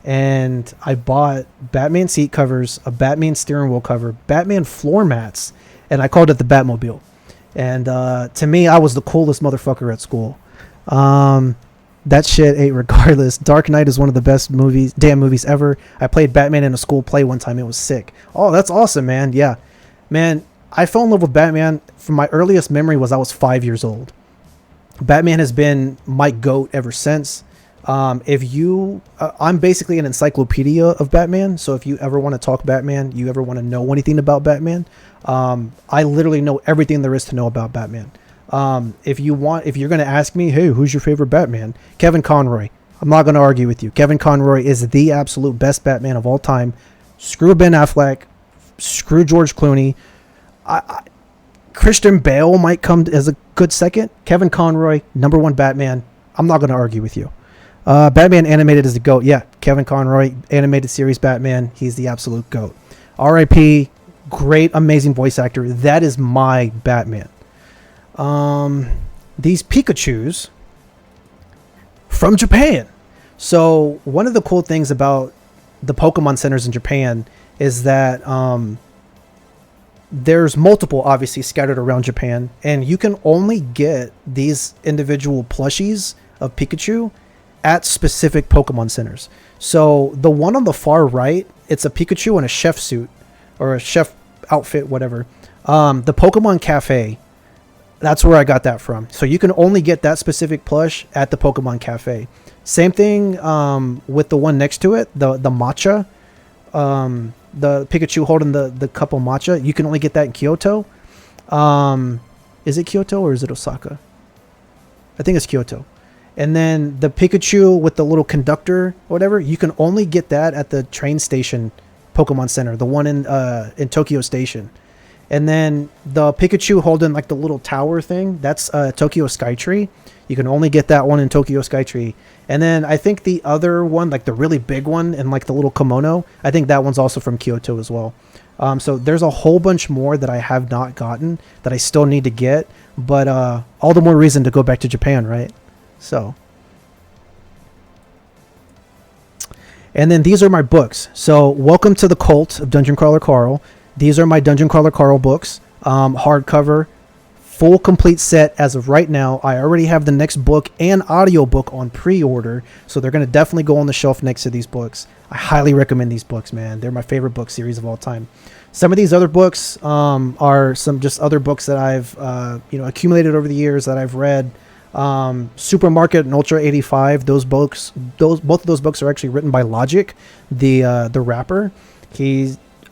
And I bought Batman seat covers, a Batman steering wheel cover, Batman floor mats, and I called it the Batmobile. And to me, I was the coolest motherfucker at school. That shit ate regardless. Dark Knight is one of the best damn movies ever. I played Batman in a school play one time. It was sick. Oh, that's awesome, man. Yeah. Man, I fell in love with Batman from my earliest memory was I was 5 years old. Batman has been my GOAT ever since. I'm basically an encyclopedia of Batman. So if you ever want to talk Batman, you ever want to know anything about Batman, I literally know everything there is to know about Batman. If you're going to ask me, hey, who's your favorite Batman? Kevin Conroy. I'm not going to argue with you. Kevin Conroy is the absolute best Batman of all time. Screw Ben Affleck. Screw George Clooney. Christian Bale might come as a good second. Kevin Conroy, number one Batman. I'm not going to argue with you. Batman animated is the GOAT. Yeah, Kevin Conroy, animated series Batman. He's the absolute GOAT. R.I.P. Great, amazing voice actor. That is my Batman. These Pikachus from Japan. So one of the cool things about the Pokemon centers in Japan is that there's multiple obviously scattered around Japan, and you can only get these individual plushies of Pikachu at specific Pokemon centers. So the one on the far right, it's a Pikachu in a chef suit or a chef outfit, whatever. The Pokemon Cafe, that's where I got that from. So you can only get that specific plush at the Pokemon Cafe. Same thing with the one next to it, the matcha. The Pikachu holding the cup of matcha. You can only get that in Kyoto. Is it Kyoto or is it Osaka? I think it's Kyoto. And then the Pikachu with the little conductor, whatever, you can only get that at the train station Pokemon Center, the one in Tokyo Station. And then the Pikachu holding like the little tower thing, that's Tokyo Skytree. You can only get that one in Tokyo Skytree. And then I think the other one, like the really big one and like the little kimono, I think that one's also from Kyoto as well. So there's a whole bunch more that I have not gotten that I still need to get. But all the more reason to go back to Japan, right? So. And then these are my books. So welcome to the cult of Dungeon Crawler Carl. These are my Dungeon Crawler Carl books. Hardcover. Full complete set as of right now. I already have the next book and audio book on pre-order, so they're going to definitely go on the shelf next to these books. I highly recommend these books, man. They're my favorite book series of all time. Some of these other books are some just other books that I've accumulated over the years that I've read. Supermarket and Ultra 85. Both of those books are actually written by Logic, the rapper.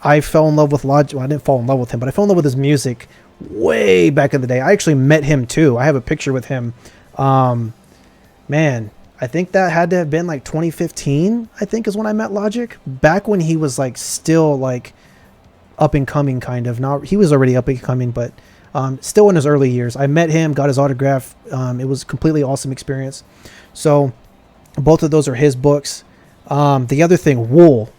I fell in love with Logic. Well, I didn't fall in love with him, but I fell in love with his music way back in the day. I actually met him too. I have a picture with him. Man, I think that had to have been like 2015, I think is when I met Logic. Back when he was like still like up and coming kind of. Not he was already up and coming, but still in his early years. I met him, got his autograph. It was a completely awesome experience. So both of those are his books. The other thing, Wool,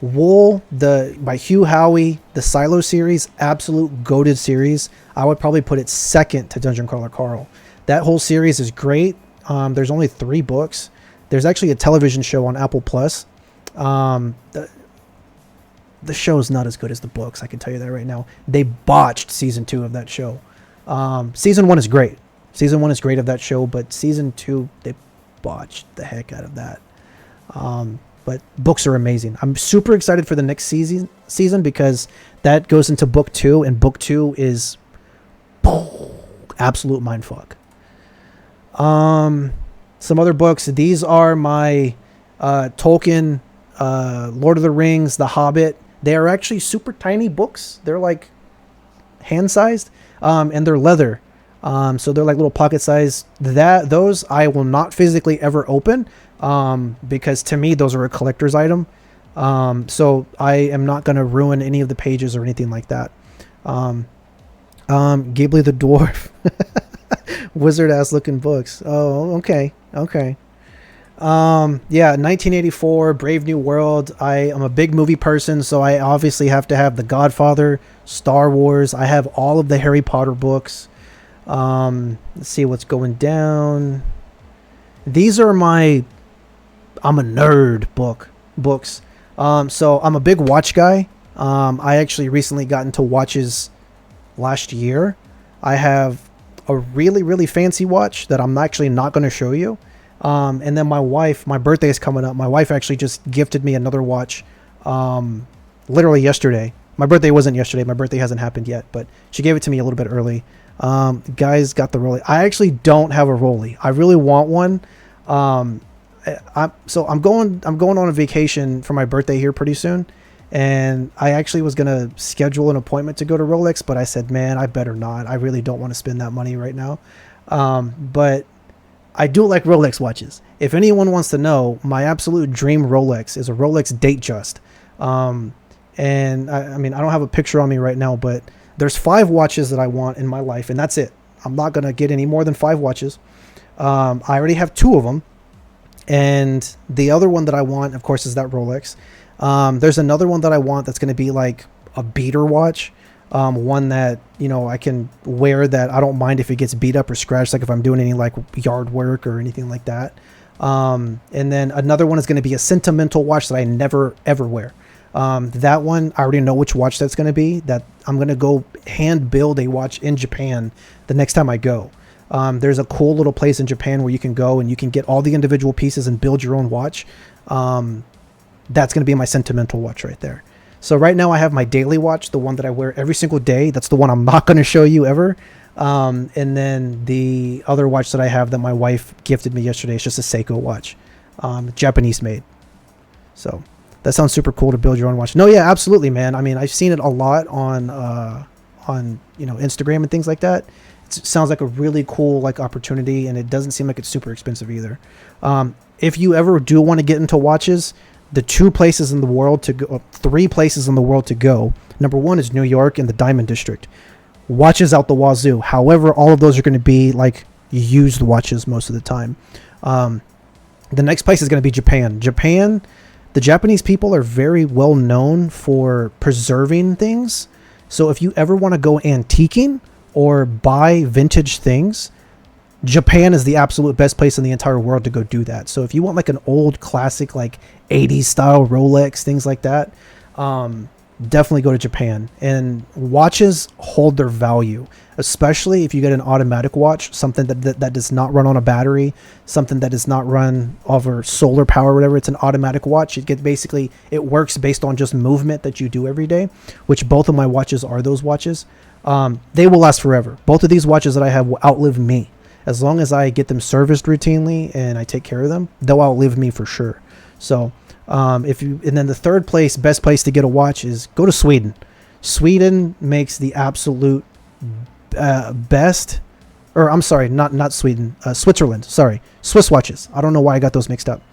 by Hugh Howey, the Silo series, absolute goated series. I would probably put it second to Dungeon Crawler Carl. That whole series is great. There's only 3 books. There's actually a television show on Apple Plus. The show is not as good as the books. I can tell you that right now. They botched season 2 of that show. Season 1 is great. Season 1 is great of that show, but season 2 they botched the heck out of that. But books are amazing. I'm super excited for the next season because that goes into book 2, and book 2 is absolute mindfuck. Some other books. These are my Tolkien, Lord of the Rings, The Hobbit. They are actually super tiny books. They're like hand-sized, and they're leather. So they're like little pocket size. Those I will not physically ever open. Because to me those are a collector's item. So I am not going to ruin any of the pages or anything like that. Ghibli the Dwarf. Wizard ass looking books. Oh, okay. Okay. Yeah, 1984, Brave New World. I am a big movie person, so I obviously have to have The Godfather, Star Wars. I have all of the Harry Potter books. Let's see what's going down. These are my I'm a nerd books. So I'm a big watch guy. I actually recently got into watches last year. I have a really, really fancy watch that I'm actually not going to show you. And then my birthday is coming up. My wife actually just gifted me another watch, literally yesterday. My birthday wasn't yesterday. My birthday hasn't happened yet, but she gave it to me a little bit early. Guys got the Rolly. I actually don't have a Rolly. I really want one. I'm going on a vacation for my birthday here pretty soon. And I actually was going to schedule an appointment to go to Rolex, but I said, man, I better not. I really don't want to spend that money right now. But I do like Rolex watches. If anyone wants to know, my absolute dream Rolex is a Rolex Datejust. And I mean, I don't have a picture on me right now, but there's 5 watches that I want in my life, and that's it. I'm not going to get any more than 5 watches. I already have 2 of them. And the other one that I want, of course, is that Rolex. There's another one that I want that's going to be like a beater watch. One that, I can wear that I don't mind if it gets beat up or scratched, like if I'm doing any like yard work or anything like that. And then another one is going to be a sentimental watch that I never ever wear. That one, I already know which watch that's going to be. That I'm going to go hand build a watch in Japan the next time I go. There's a cool little place in Japan where you can go and you can get all the individual pieces and build your own watch. That's going to be my sentimental watch right there. So right now I have my daily watch, the one that I wear every single day. That's the one I'm not going to show you ever. And then the other watch that I have that my wife gifted me yesterday is just a Seiko watch, Japanese made. So that sounds super cool to build your own watch. No, yeah, absolutely, man. I mean, I've seen it a lot on Instagram and things like that. It sounds like a really cool like opportunity, and it doesn't seem like it's super expensive either. If you ever do want to get into watches, the 3 places in the world to go. Number 1 is New York and the Diamond District. Watches out the wazoo. However, all of those are going to be like used watches most of the time. The next place is going to be Japan. Japan, the Japanese people are very well known for preserving things. So if you ever want to go antiquing or buy vintage things, Japan is the absolute best place in the entire world to go do that. So if you want like an old classic, like 80s style Rolex, things like that, definitely go to Japan. And watches hold their value, especially if you get an automatic watch, something that does not run on a battery, something that does not run over solar power or whatever. It's an automatic watch. It works based on just movement that you do every day, which both of my watches are those watches. They will last forever. Both of these watches that I have will outlive me. As long as I get them serviced routinely and I take care of them, they'll outlive me for sure. So, and then the third best place to get a watch is go to Sweden. Sweden makes the absolute best, or I'm sorry, not Sweden, Switzerland. Sorry, Swiss watches. I don't know why I got those mixed up.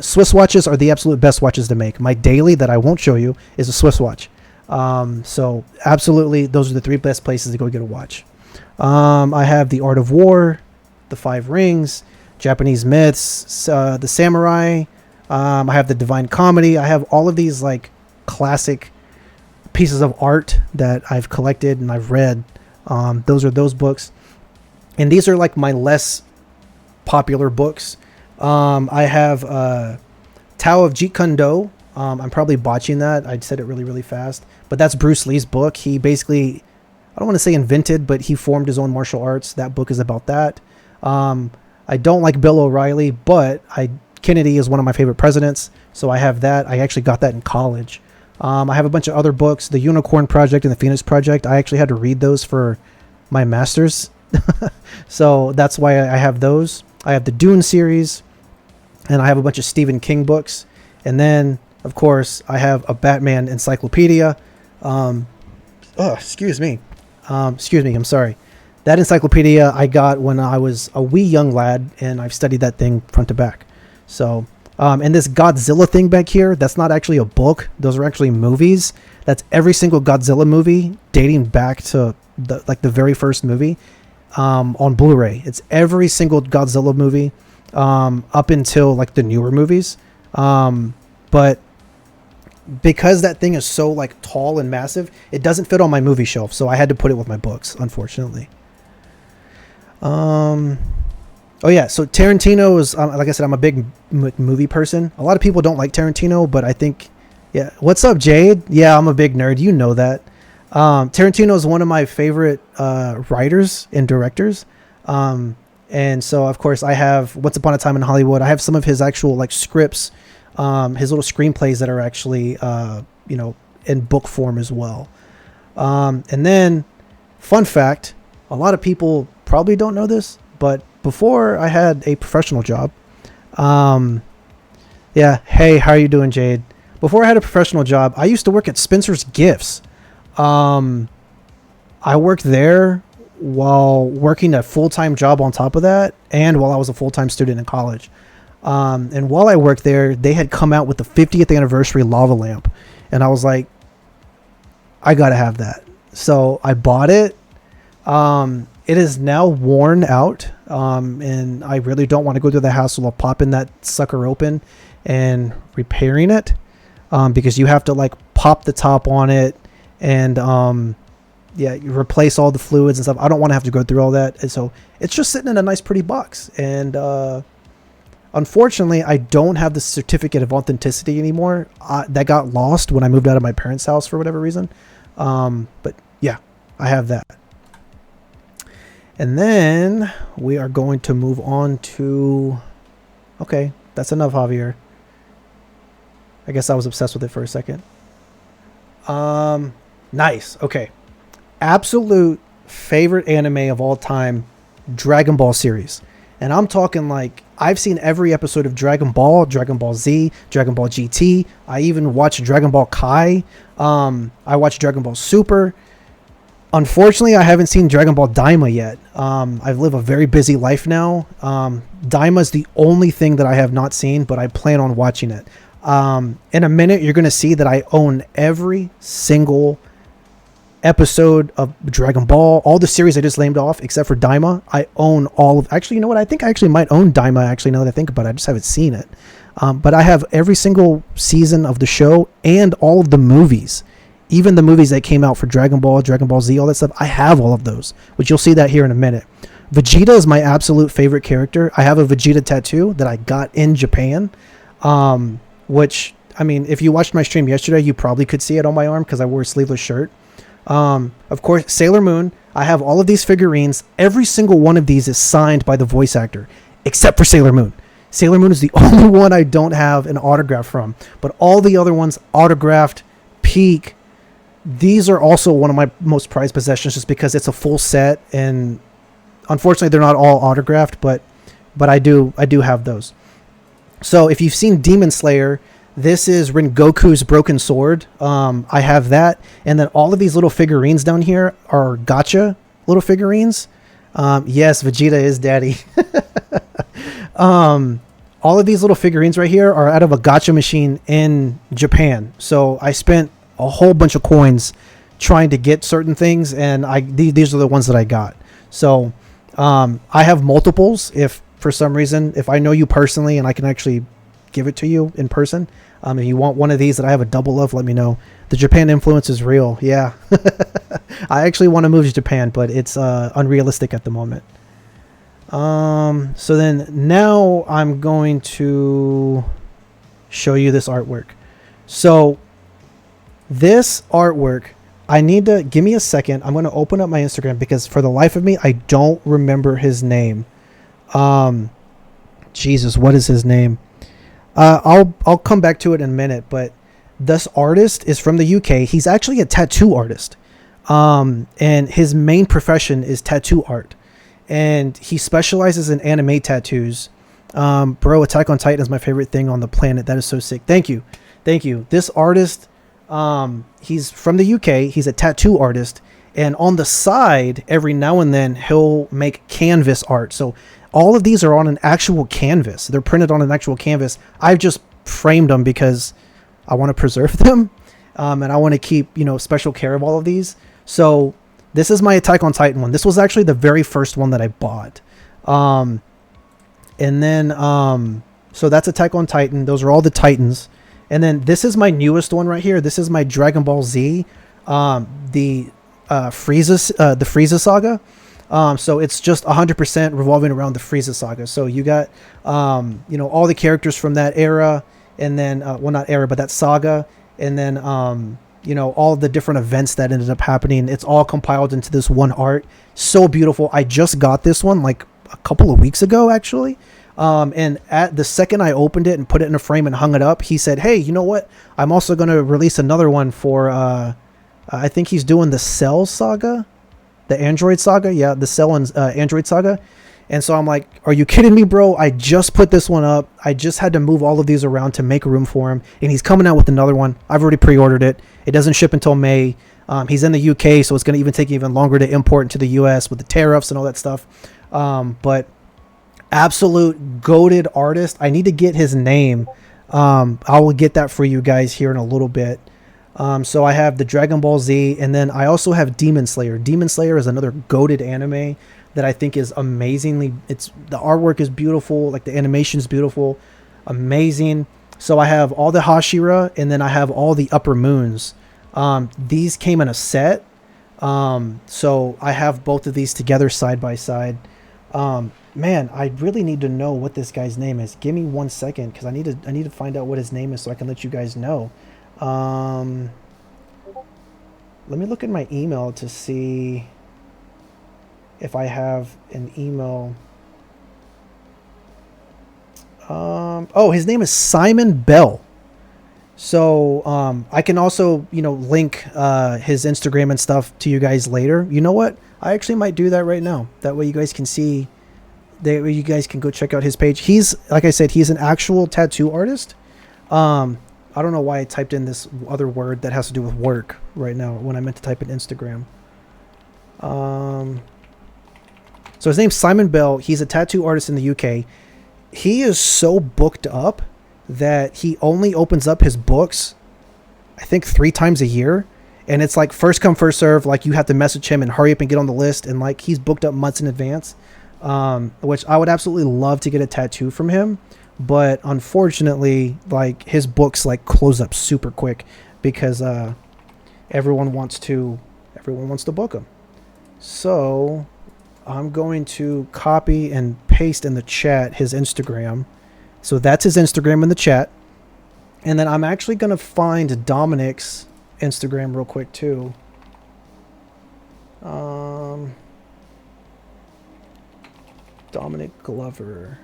Swiss watches are the absolute best watches to make. My daily that I won't show you is a Swiss watch. So absolutely, those are the 3 best places to go get a watch. I have The Art of War, The 5 Rings, Japanese Myths, The Samurai. I have The Divine Comedy. I have all of these like classic pieces of art that I've collected and I've read. Those are those books. And these are like my less popular books. I have Tao of Jeet Kune Do. I'm probably botching that. I said it really, really fast. But that's Bruce Lee's book. He basically, I don't want to say invented, but he formed his own martial arts. That book is about that. I don't like Bill O'Reilly, but Kennedy is one of my favorite presidents. So I have that. I actually got that in college. I have a bunch of other books. The Unicorn Project and the Phoenix Project. I actually had to read those for my master's. So that's why I have those. I have the Dune series. And I have a bunch of Stephen King books. And then, of course, I have a Batman encyclopedia. Excuse me. I'm sorry. That encyclopedia I got when I was a wee young lad, and I've studied that thing front to back. So And this Godzilla thing back here, that's not actually a book. Those are actually movies. That's every single Godzilla movie dating back to the very first movie on Blu-ray. It's every single Godzilla movie up until like the newer movies. But because that thing is so like tall and massive, it doesn't fit on my movie shelf. So I had to put it with my books, unfortunately. Oh yeah, so Tarantino is like I said, I'm a big movie person. A lot of people don't like Tarantino, but I think, yeah. What's up, Jade? Yeah, I'm a big nerd. You know that. Tarantino is one of my favorite writers and directors. And so of course I have Once Upon a Time in Hollywood. I have some of his actual like scripts, his little screenplays that are actually in book form as well. And then, fun fact, a lot of people probably don't know this, but before I had a professional job, yeah, hey, how are you doing, Jade? Before I had a professional job, I used to work at Spencer's Gifts. I worked there while working a full-time job on top of that, and while I was a full-time student in college. And while I worked there, they had come out with the 50th anniversary lava lamp, and I was like, I gotta have that. So I bought it. It is now worn out, and I really don't want to go through the hassle of popping that sucker open and repairing it, because you have to like pop the top on it and yeah, you replace all the fluids and stuff. I don't want to have to go through all that, and so it's just sitting in a nice pretty box. And unfortunately, I don't have the certificate of authenticity anymore. That got lost when I moved out of my parents' house for whatever reason. But yeah, I have that. And then we are going to move on to... Okay, that's enough, Javier. I guess I was obsessed with it for a second. Nice. Okay. Absolute favorite anime of all time, Dragon Ball series. And I'm talking like, I've seen every episode of Dragon Ball, Dragon Ball Z, Dragon Ball GT. I even watched Dragon Ball Kai. I watched Dragon Ball Super. Unfortunately, I haven't seen Dragon Ball Daima yet. I've lived a very busy life now. Daima is the only thing that I have not seen, but I plan on watching it. In a minute, you're going to see that I own every single episode of Dragon Ball, all the series I just named off, except for Daima. I own all of... Actually, you know what? I think I actually might own Daima, actually, now that I think about it. I just haven't seen it. But I have every single season of the show and all of the movies. Even the movies that came out for Dragon Ball, Dragon Ball Z, all that stuff, I have all of those, which you'll see that here in a minute. Vegeta is my absolute favorite character. I have a Vegeta tattoo that I got in Japan, which, I mean, if you watched my stream yesterday, you probably could see it on my arm because I wore a sleeveless shirt. Of course, Sailor Moon. I have all of these figurines. Every single one of these is signed by the voice actor, except for Sailor Moon. Sailor Moon is the only one I don't have an autograph from, but all the other ones autographed, peak. These are also one of my most prized possessions just because it's a full set, and unfortunately they're not all autographed, but I do have those. So if you've seen Demon Slayer, this is Rengoku's broken sword. I have that, and then all of these little figurines down here are gacha little figurines. Yes, Vegeta is daddy. All of these little figurines right here are out of a gacha machine in Japan. So I spent a whole bunch of coins trying to get certain things, and these are the ones that I got. So I have multiples. If for some reason, if I know you personally and I can actually give it to you in person, if you want one of these that I have a double of, let me know. The Japan influence is real. Yeah. I actually want to move to Japan, but it's unrealistic at the moment. So then now I'm going to show you this artwork. So this artwork, I need to give me a second. I'm going to open up my Instagram because for the life of me, I don't remember his name. Jesus, what is his name? I'll come back to it in a minute, but this artist is from the UK. He's actually a tattoo artist. And his main profession is tattoo art. And he specializes in anime tattoos. Bro, Attack on Titan is my favorite thing on the planet. That is so sick. Thank you. Thank you. This artist, he's from the UK. He's a tattoo artist. And on the side, every now and then, he'll make canvas art. So all of these are on an actual canvas. They're printed on an actual canvas. I've just framed them because I want to preserve them, and I want to keep, you know, special care of all of these. So this is my Attack on Titan one. This was actually the very first one that I bought. And then, so that's Attack on Titan. Those are all the Titans. And then this is my newest one right here. This is my Dragon Ball Z, the Frieza saga. So it's just 100% revolving around the Frieza saga. So you got, you know, all the characters from that era, and then, well, not era, but that saga. And then, you know, all the different events that ended up happening. It's all compiled into this one art. So beautiful. I just got this one like a couple of weeks ago, actually. And at the second I opened it and put it in a frame and hung it up, he said, hey, you know what? I'm also going to release another one for, I think he's doing the Cell saga, the Android saga. Yeah, the Cell and Android saga. And so I'm like, are you kidding me, bro? I just put this one up. I just had to move all of these around to make room for him. And he's coming out with another one. I've already pre-ordered it. It doesn't ship until May. He's in the UK, so it's going to even take even longer to import into the US with the tariffs and all that stuff. But absolute goated artist. I need to get his name. I will get that for you guys here in a little bit. So I have the Dragon Ball Z, and then I also have Demon Slayer. Demon Slayer is another goated anime that I think is amazingly, the artwork is beautiful, like the animation is beautiful, amazing. So I have all the Hashira, and then I have all the Upper Moons. These came in a set. So I have both of these together side by side. Man, I really need to know what this guy's name is. Give me 1 second, because I need to find out what his name is so I can let you guys know. Let me look at my email to see if I have an email. Oh, his name is Simon Bell. So I can also, you know, link his Instagram and stuff to you guys later. You know what? I actually might do that right now. That way you guys can see. That way you guys can go check out his page. He's, like I said, he's an actual tattoo artist. I don't know why I typed in this other word that has to do with work right now when I meant to type in Instagram. So his name's Simon Bell. He's a tattoo artist in the UK. He is so booked up that he only opens up his books, I think 3 times a year. And it's like first come, first serve. Like you have to message him and hurry up and get on the list. And like he's booked up months in advance, which I would absolutely love to get a tattoo from him. But unfortunately, like his books like close up super quick because everyone wants to book him. So I'm going to copy and paste in the chat his Instagram. So that's his Instagram in the chat. And then I'm actually going to find Dominic's Instagram real quick too. Dominic Glover.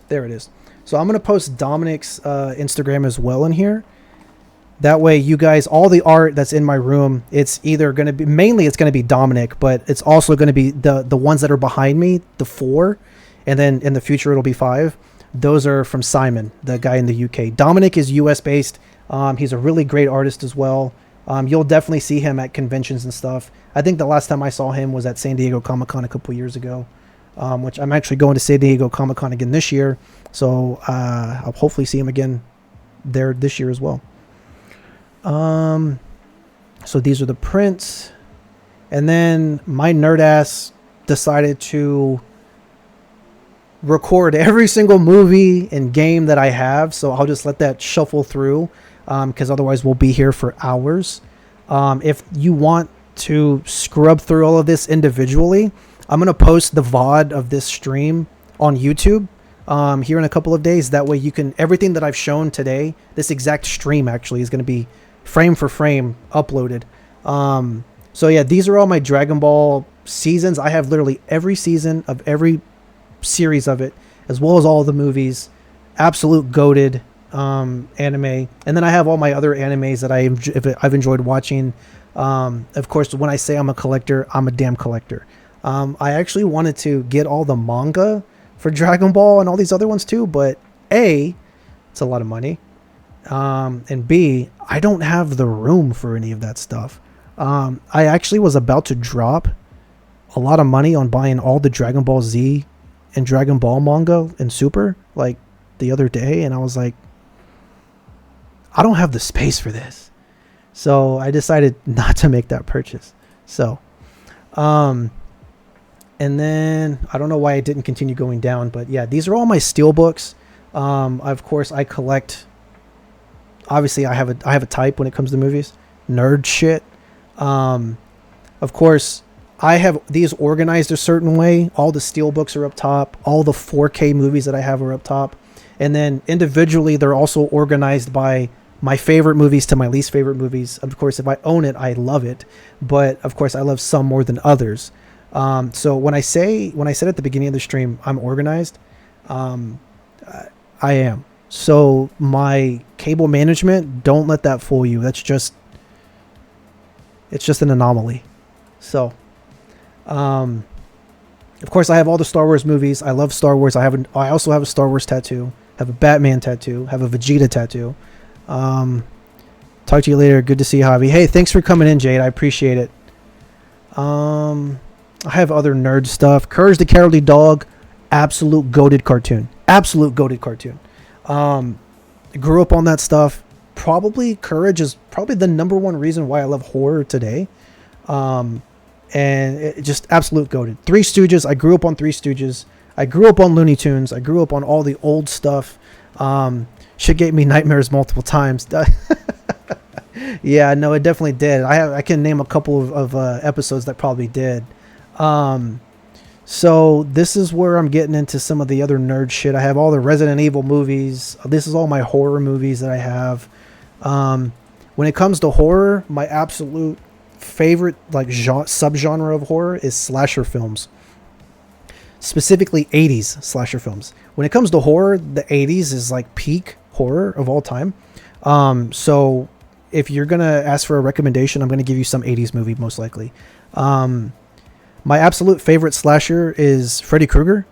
There it is. So I'm going to post Dominic's Instagram as well in here. That way you guys, all the art that's in my room, it's either going to be, mainly it's going to be Dominic, but it's also going to be the ones that are behind me, the 4. And then in the future, it'll be 5. Those are from Simon, the guy in the UK. Dominic is US based. He's a really great artist as well. You'll definitely see him at conventions and stuff. I think the last time I saw him was at San Diego Comic-Con a couple years ago, which I'm actually going to San Diego Comic-Con again this year. So I'll hopefully see him again there this year as well. So these are the prints. And then my nerd ass decided to record every single movie and game that I have. So I'll just let that shuffle through, because otherwise we'll be here for hours. If you want to scrub through all of this individually, I'm going to post the VOD of this stream on YouTube here in a couple of days. That way you can, everything that I've shown today, this exact stream actually is going to be frame for frame uploaded. So yeah, these are all my Dragon Ball seasons. I have literally every season of every series of it, as well as all the movies. Absolute goated anime. And then I have all my other animes that I've enjoyed watching. Of course, when I say I'm a collector, I'm a damn collector. I actually wanted to get all the manga for Dragon Ball and all these other ones too, but A, it's a lot of money. And B, I don't have the room for any of that stuff. I actually was about to drop a lot of money on buying all the Dragon Ball Z and Dragon Ball manga and Super like the other day, and I was like, I don't have the space for this. So I decided not to make that purchase. So, and then I don't know why I didn't continue going down, but yeah, these are all my steel books. Of course, I collect. Obviously, I have a type when it comes to movies, nerd shit. Of course, I have these organized a certain way. All the steel books are up top. All the 4K movies that I have are up top, and then individually, they're also organized by my favorite movies to my least favorite movies. Of course, if I own it, I love it. But of course, I love some more than others. So when I said at the beginning of the stream, I'm organized, I am. So my cable management, don't let that fool you. It's just an anomaly. So, of course, I have all the Star Wars movies. I love Star Wars. I also have a Star Wars tattoo. Have a Batman tattoo. Have a Vegeta tattoo. Talk to you later. Good to see you, Javi. Hey, thanks for coming in, Jade. I appreciate it. I have other nerd stuff. Courage the Cowardly Dog, absolute goated cartoon. Absolute goated cartoon. Grew up on that stuff. Probably Courage is probably the number one reason why I love horror today. And it just absolute goated. Three Stooges. I grew up on Three Stooges. I grew up on Looney Tunes. I grew up on all the old stuff. Shit gave me nightmares multiple times. Yeah, no, it definitely did. I can name a couple of episodes that probably did. So this is where I'm getting into some of the other nerd shit. I have all the Resident Evil movies. This is all my horror movies that I have. When it comes to horror, my absolute favorite like subgenre of horror is slasher films. Specifically 80s slasher films. When it comes to horror, the 80s is like peak horror of all time. So if you're going to ask for a recommendation, I'm going to give you some 80s movie most likely. My absolute favorite slasher is Freddy Krueger.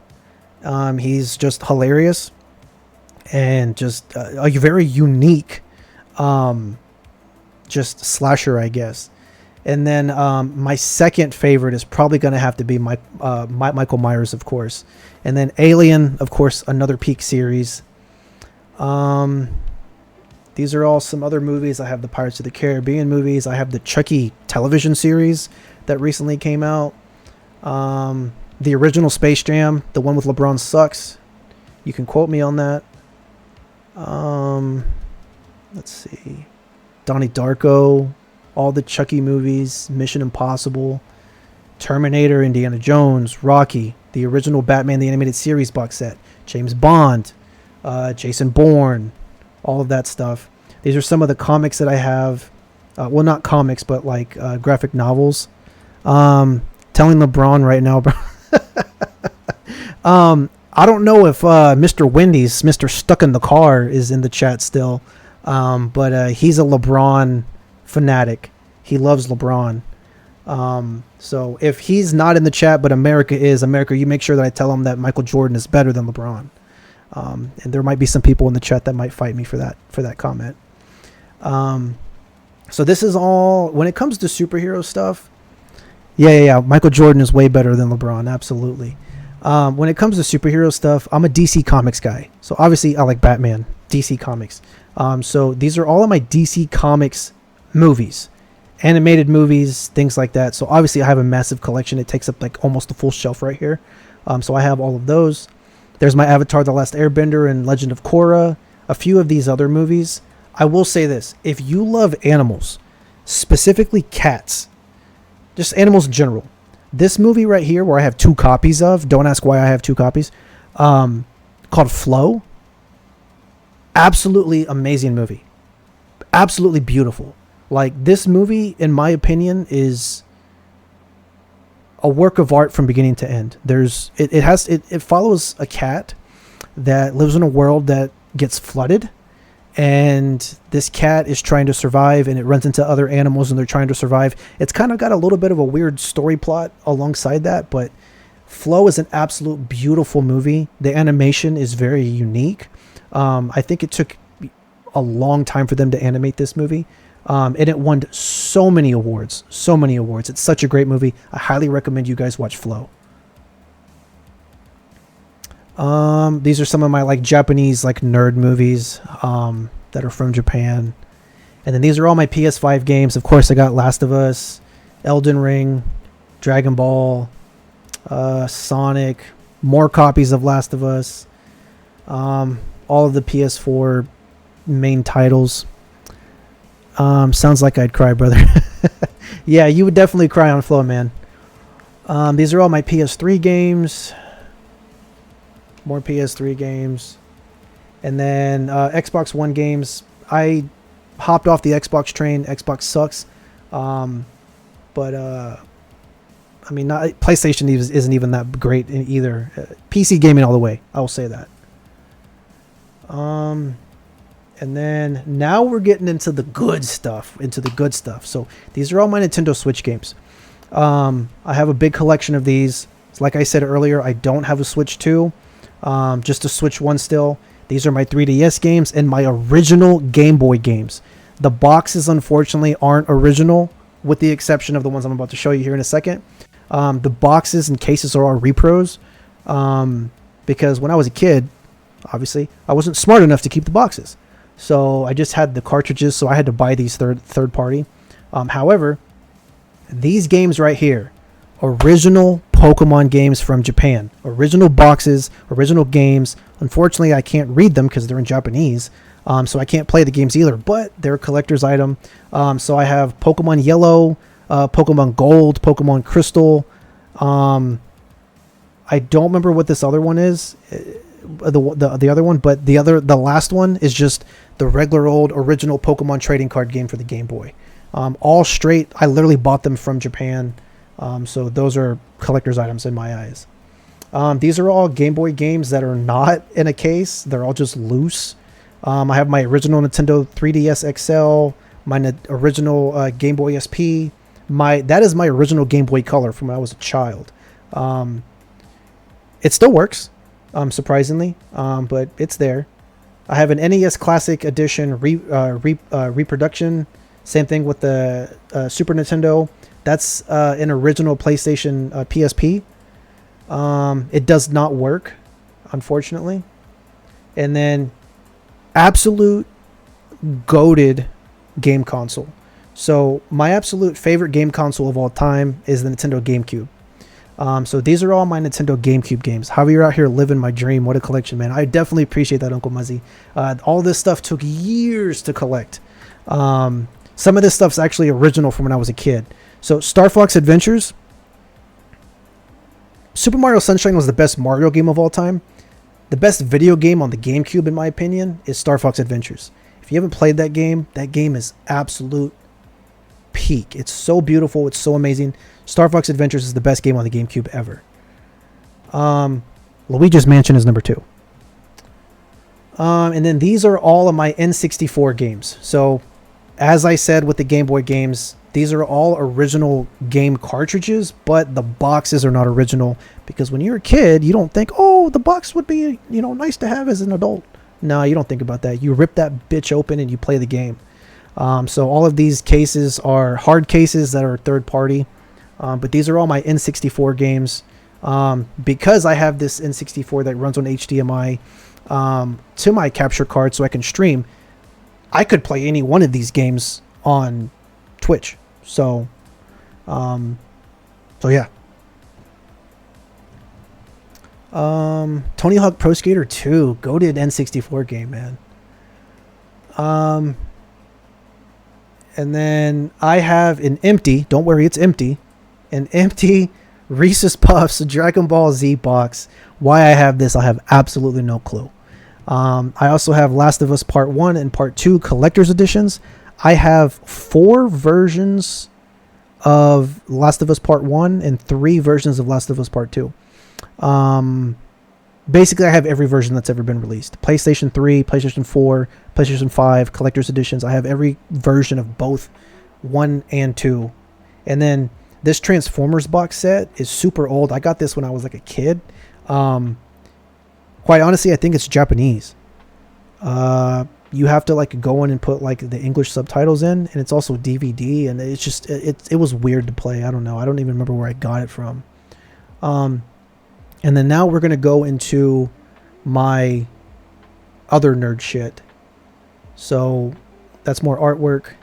He's just hilarious and just a very unique just slasher, I guess. And then my second favorite is probably going to have to be Michael Myers, of course. And then Alien, of course, another peak series. These are all some other movies. I have the Pirates of the Caribbean movies. I have the Chucky television series that recently came out. The original Space Jam, the one with LeBron sucks. You can quote me on that. Let's see. Donnie Darko, all the Chucky movies, Mission Impossible, Terminator, Indiana Jones, Rocky, the original Batman the Animated Series box set, James Bond, Jason Bourne, all of that stuff. These are some of the comics that I have. Well, not comics, but like graphic novels. Telling LeBron right now, bro. I don't know if Mr. Wendy's, Mr. Stuck in the Car, is in the chat still. But he's a LeBron fanatic. He loves LeBron. So if he's not in the chat, but America is, America, you make sure that I tell him that Michael Jordan is better than LeBron. And there might be some people in the chat that might fight me for that comment. So this is all, when it comes to superhero stuff, yeah. Michael Jordan is way better than LeBron. Absolutely. When it comes to superhero stuff, I'm a DC Comics guy. So obviously I like Batman, DC Comics. So these are all of my DC Comics movies, animated movies, things like that. So obviously I have a massive collection. It takes up like almost a full shelf right here. So I have all of those. There's my Avatar: The Last Airbender and Legend of Korra. A few of these other movies. I will say this. If you love animals, specifically cats, just animals in general, this movie right here, where I have 2 copies of, don't ask why I have 2 copies, called Flow. Absolutely amazing movie. Absolutely beautiful. Like, this movie, in my opinion, is a work of art from beginning to end. It follows a cat that lives in a world that gets flooded, and this cat is trying to survive, and it runs into other animals and they're trying to survive. It's kind of got a little bit of a weird story plot alongside that, but Flow is an absolute beautiful movie. The animation is very unique. I think it took a long time for them to animate this movie. And it won so many awards. It's such a great movie. I highly recommend you guys watch Flow. These are some of my like Japanese like nerd movies that are from Japan. And then these are all my PS5 games. Of course, I got Last of Us, Elden Ring, Dragon Ball, Sonic, more copies of Last of Us, all of the PS4 main titles. Sounds like I'd cry, brother. Yeah, you would definitely cry on Flow, man. These are all my PS3 games. More PS3 games. And then Xbox One games. I hopped off the Xbox train. Xbox sucks. But I mean, PlayStation isn't even that great either. PC gaming all the way. I will say that. And then now we're getting into the good stuff. So these are all my Nintendo Switch games. I have a big collection of these. Like I said earlier, I don't have a Switch 2. Just a Switch 1 still. These are my 3DS games and my original Game Boy games. The boxes, unfortunately, aren't original, with the exception of the ones I'm about to show you here in a second. The boxes and cases are all repros. Because when I was a kid, obviously, I wasn't smart enough to keep the boxes. So I just had the cartridges, so I had to buy these third party. However, these games right here, original Pokemon games from Japan. Original boxes, original games. Unfortunately, I can't read them because they're in Japanese. So I can't play the games either, but they're a collector's item. So I have Pokemon Yellow, Pokemon Gold, Pokemon Crystal. I don't remember what this other one is, the other one, but the last one is just the regular old original Pokemon trading card game for the Game Boy. All straight. I literally bought them from Japan. So those are collector's items in my eyes. These are all Game Boy games that are not in a case. They're all just loose. I have my original Nintendo 3DS XL, my original Game Boy SP. That is my original Game Boy Color from when I was a child. It still works, surprisingly, but it's there. I have an NES Classic Edition reproduction. Same thing with the Super Nintendo. That's an original PlayStation PSP. It does not work, unfortunately. And then absolute goated game console. So my absolute favorite game console of all time is the Nintendo GameCube. So these are all my Nintendo GameCube games. Javier out here living my dream. What a collection, man. I definitely appreciate that, Uncle Muzzy. All this stuff took years to collect. Some of this stuff's actually original from when I was a kid. So Star Fox Adventures. Super Mario Sunshine was the best Mario game of all time. The best video game on the GameCube, in my opinion, is Star Fox Adventures. If you haven't played that game is absolute peak. It's so beautiful. It's so amazing. Star Fox Adventures is the best game on the GameCube ever. Luigi's Mansion is number 2. And then these are all of my N64 games. So, as I said with the Game Boy games, these are all original game cartridges, but the boxes are not original because when you're a kid, you don't think, oh, the box would be, nice to have as an adult. No, you don't think about that. You rip that bitch open and you play the game. So all of these cases are hard cases that are third party. But these are all my N64 games. Because I have this N64 that runs on HDMI to my capture card so I can stream, I could play any one of these games on Twitch. So yeah. Tony Hawk Pro Skater 2, goated N64 game, man. And then I have an empty, don't worry, it's empty, an empty Reese's Puffs Dragon Ball Z box. Why I have this, I have absolutely no clue. I also have Last of Us Part 1 and Part 2 collector's editions. I have 4 versions of Last of Us Part 1 and 3 versions of Last of Us Part 2. Basically, I have every version that's ever been released. PlayStation 3, PlayStation 4, PlayStation 5, collector's editions. I have every version of both 1 and 2. And then this Transformers box set is super old. I got this when I was like a kid. Quite honestly, I think it's Japanese. You have to like go in and put like the English subtitles in, and it's also DVD, and it's just it was weird to play. I don't know. I don't even remember where I got it from. And then now we're gonna go into my other nerd shit. So that's more artwork.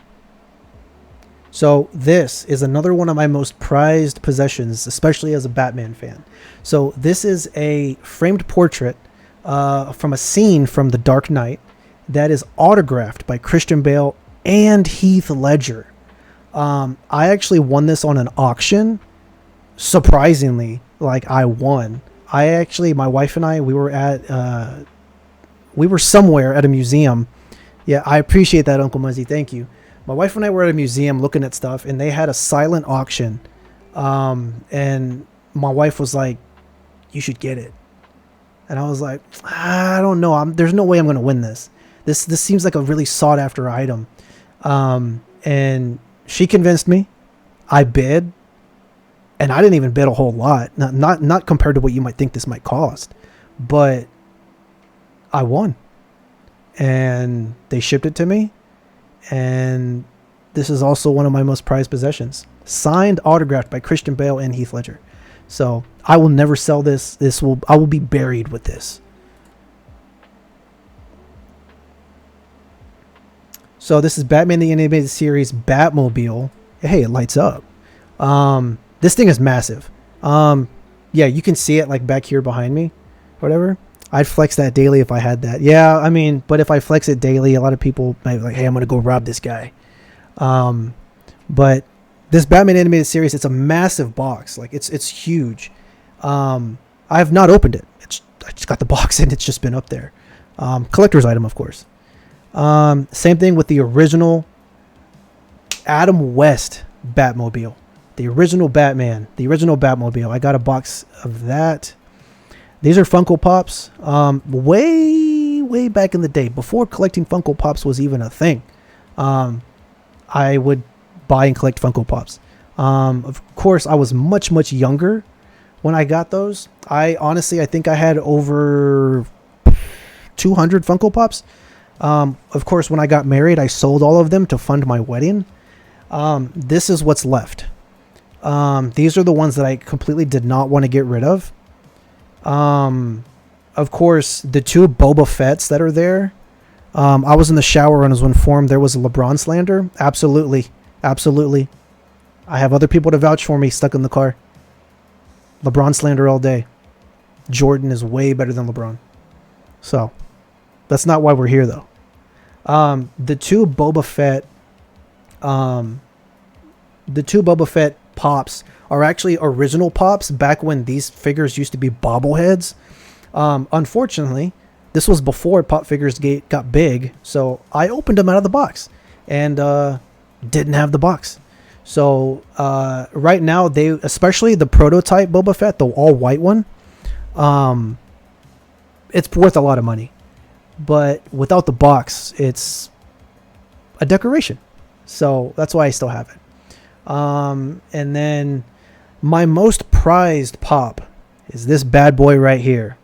So this is another one of my most prized possessions, especially as a Batman fan. So this is a framed portrait from a scene from The Dark Knight that is autographed by Christian Bale and Heath Ledger. I actually won this on an auction. Surprisingly, like, I won. My wife and I, we were somewhere at a museum. Yeah, I appreciate that, Uncle Muzzy. Thank you. My wife and I were at a museum looking at stuff, and they had a silent auction. And my wife was like, "You should get it." And I was like, "I don't know. There's no way I'm going to win this. This seems like a really sought after item." And she convinced me. I bid, and I didn't even bid a whole lot. Not compared to what you might think this might cost, but I won, and they shipped it to me. And this is also one of my most prized possessions. Signed, autographed by Christian Bale and Heath Ledger. So I will never sell this. I will be buried with this. So this is Batman the Animated Series Batmobile. Hey, it lights up. This thing is massive. Yeah, you can see it like back here behind me. Whatever. I'd flex that daily if I had that. Yeah, I mean, but if I flex it daily, a lot of people might be like, "Hey, I'm going to go rob this guy." But this Batman Animated Series, it's a massive box. Like, it's huge. I have not opened it. I just got the box and it's just been up there. Collector's item, of course. Same thing with the original Adam West Batmobile. The original Batman. The original Batmobile. I got a box of that. These are Funko Pops. Way back in the day, before collecting Funko Pops was even a thing, I would buy and collect Funko Pops. Of course, I was much younger when I got those. I think I had over 200 Funko Pops. Of course, when I got married, I sold all of them to fund my wedding. This is what's left. These are the ones that I completely did not want to get rid of. Of course, the two Boba Fett's that are there. I was in the shower and was informed there was a LeBron slander. Absolutely. I have other people to vouch for me stuck in the car. LeBron slander all day. Jordan is way better than LeBron. So, that's not why we're here, though. The two Boba Fett Pops are actually original Pops back when these figures used to be bobbleheads. Unfortunately, this was before Pop Figures got big, so I opened them out of the box and didn't have the box. So right now, especially the prototype Boba Fett, the all white one, it's worth a lot of money. But without the box, it's a decoration. So that's why I still have it. And then my most prized Pop is this bad boy right here.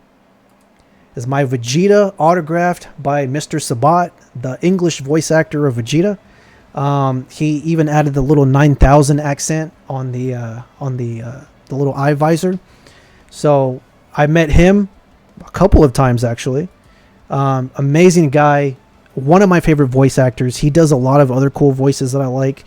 Is my Vegeta autographed by Mr. Sabat, the English voice actor of Vegeta. He even added the little 9000 accent on the little eye visor. So I met him a couple of times actually. Amazing guy. One of my favorite voice actors. He does a lot of other cool voices that I like.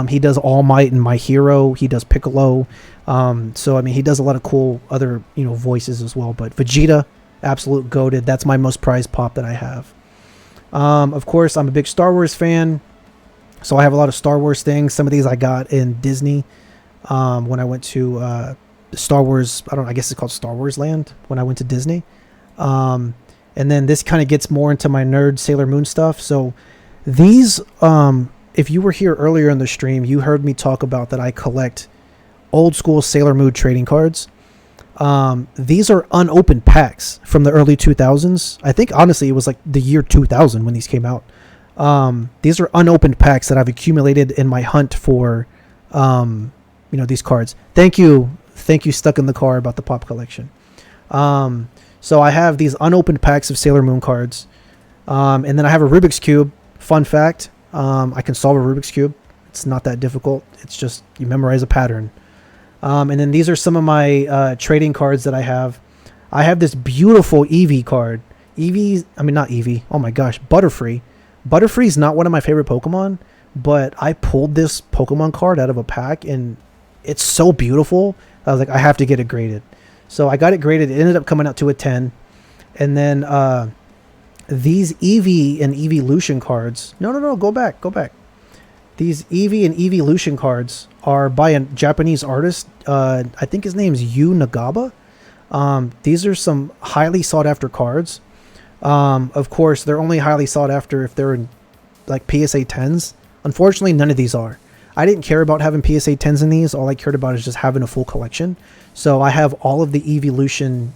He does All Might and My Hero. He does Piccolo. So I mean, he does a lot of cool other voices as well. But Vegeta, absolute goated. That's my most prized Pop that I have. Of course, I'm a big Star Wars fan, so I have a lot of Star Wars things. Some of these I got in Disney when I went to Star Wars. I guess it's called Star Wars Land when I went to Disney. And then this kind of gets more into my nerd Sailor Moon stuff. So these, if you were here earlier in the stream, you heard me talk about that I collect old school Sailor Moon trading cards. These are unopened packs from the early 2000s. I think honestly it was like the year 2000 when these came out. These are unopened packs that I've accumulated in my hunt for, these cards. Thank you, Stuck in the Car, about the Pop collection. So I have these unopened packs of Sailor Moon cards. And then I have a Rubik's Cube. Fun fact, I can solve a Rubik's Cube. It's not that difficult. It's just you memorize a pattern. And then these are some of my trading cards that I have. I have this beautiful Eevee card. Eevee, I mean not Eevee. Oh my gosh, Butterfree. Butterfree is not one of my favorite Pokemon, but I pulled this Pokemon card out of a pack and it's so beautiful. I was like, I have to get it graded. So I got it graded. It ended up coming out to a 10. And then these Eevee and Evolution cards. No, go back. These Eevee and Evolution cards are by a Japanese artist. I think his name's Yu Nagaba. These are some highly sought after cards. Of course, they're only highly sought after if they're in like PSA 10s. Unfortunately, none of these are. I didn't care about having PSA 10s in these. All I cared about is just having a full collection. So I have all of the Evolution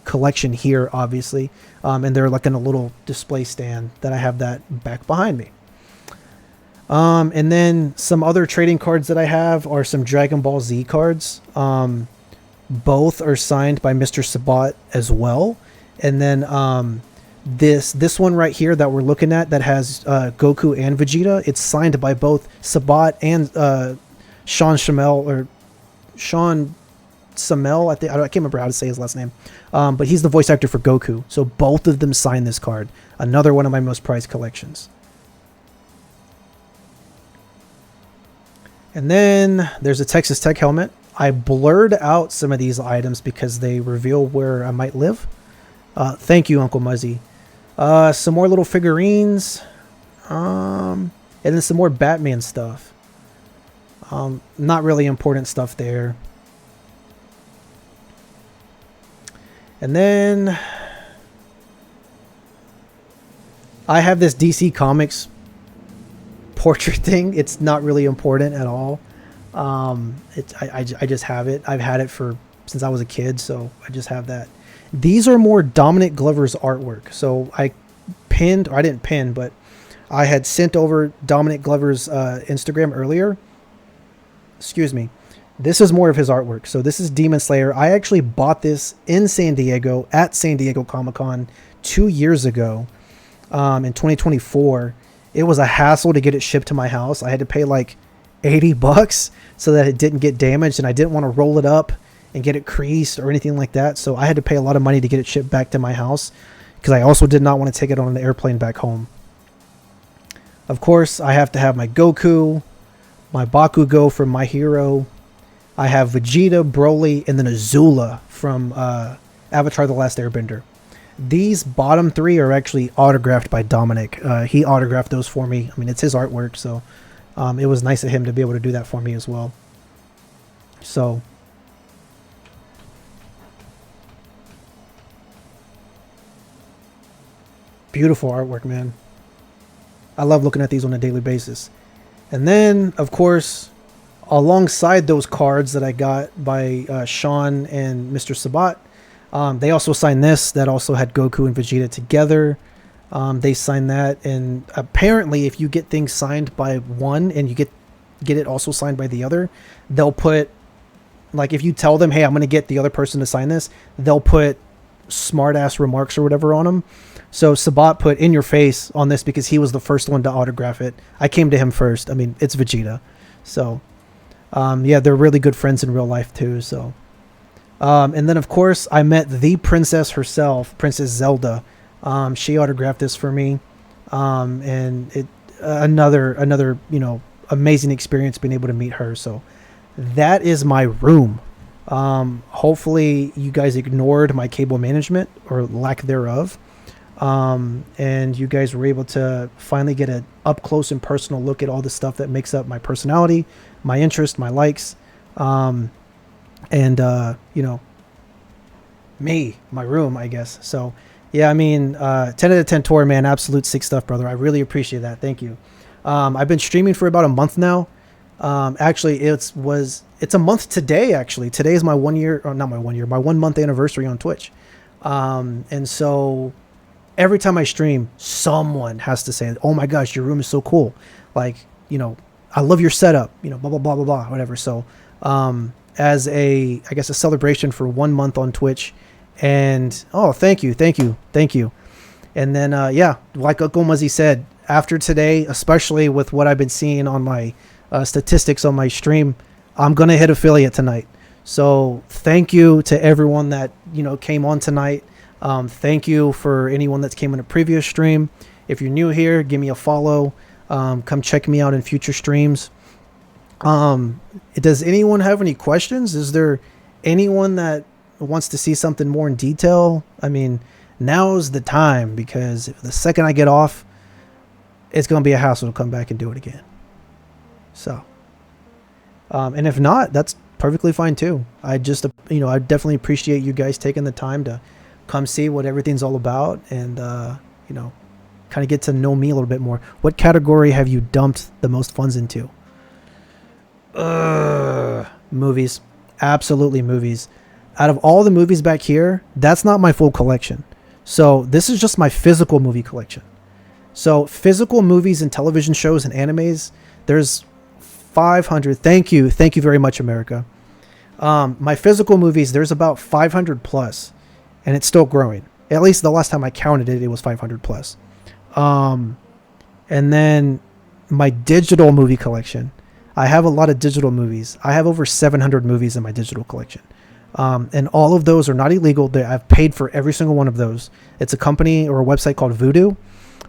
collection here, obviously. And they're like in a little display stand that I have that back behind me. And then some other trading cards that I have are some Dragon Ball Z cards. Both are signed by Mr. Sabat as well. And then this one right here that we're looking at that has Goku and Vegeta, it's signed by both Sabat and Sean Shamel Samel. I can't remember how to say his last name. But he's the voice actor for Goku. So both of them signed this card. Another one of my most prized collections. And then there's a Texas Tech helmet. I blurred out some of these items because they reveal where I might live. Thank you, Uncle Muzzy. Some more little figurines. And then some more Batman stuff. Not really important stuff there. And then I have this DC Comics portrait thing. It's not really important at all. I just have it. I've had it since I was a kid, so I just have that. These are more Dominic Glover's artwork. So I didn't pin, but I had sent over Dominic Glover's Instagram earlier. Excuse me. This is more of his artwork. So this is Demon Slayer. I actually bought this in San Diego at San Diego Comic-Con 2 years ago, in 2024. It was a hassle to get it shipped to my house. I had to pay like $80 so that it didn't get damaged, and I didn't want to roll it up and get it creased or anything like that. So I had to pay a lot of money to get it shipped back to my house because I also did not want to take it on an airplane back home. Of course, I have to have my Goku, my Bakugo from My Hero. I have Vegeta, Broly, and then Azula from Avatar The Last Airbender. These bottom three are actually autographed by Dominic. He autographed those for me. I mean, it's his artwork, so it was nice of him to be able to do that for me as well. So beautiful artwork, man. I love looking at these on a daily basis. And then, of course, alongside those cards that I got by Sean and Mr. Sabat, they also signed this that also had Goku and Vegeta together. They signed that, and apparently if you get things signed by one and you get it also signed by the other, they'll put, like, if you tell them, hey, I'm going to get the other person to sign this, they'll put smart ass remarks or whatever on them. So Sabat put in your face on this because he was the first one to autograph it. I came to him first. I mean, it's Vegeta. So yeah, they're really good friends in real life too. So and then of course I met the princess herself, Princess Zelda. She autographed this for me, and it another amazing experience being able to meet her. So that is my room. Hopefully you guys ignored my cable management or lack thereof, and you guys were able to finally get an up close and personal look at all the stuff that makes up my personality, my interest, my likes, and me, my room, I guess. So yeah, I mean, 10 out of 10 tour, man. Absolute sick stuff, brother. I really appreciate that. Thank you. I've been streaming for about a month now. Actually, it's a month today. Actually, today is my 1 year, or not my 1 year, my 1 month anniversary on Twitch. And so every time I stream, someone has to say, "Oh my gosh, your room is so cool!" Like, I love your setup. Blah blah blah blah blah, whatever. So, as I guess a celebration for 1 month on Twitch. And oh, thank you. And then yeah, like Uncle Muzzy said, after today, especially with what I've been seeing on my statistics on my stream, I'm gonna hit affiliate tonight. So thank you to everyone that came on tonight. Thank you for anyone that's came in a previous stream. If you're new here, give me a follow. Come check me out in future streams. Does anyone have any questions? Is there anyone that wants to see something more in detail? I mean, now's the time, because the second I get off, it's going to be a hassle to come back and do it again. So, and if not, that's perfectly fine too. I just, I definitely appreciate you guys taking the time to come see what everything's all about, and, kind of get to know me a little bit more. What category have you dumped the most funds into? Movies. Absolutely movies. Out of all the movies back here, that's not my full collection. So this is just my physical movie collection. So physical movies and television shows and animes, there's 500. Thank you very much, America. My physical movies, there's about 500 plus, and it's still growing. At least the last time I counted it, it was 500 plus. And then my digital movie collection, I have a lot of digital movies. I have over 700 movies in my digital collection. And all of those are not illegal. I've paid for every single one of those. It's a company or a website called Vudu.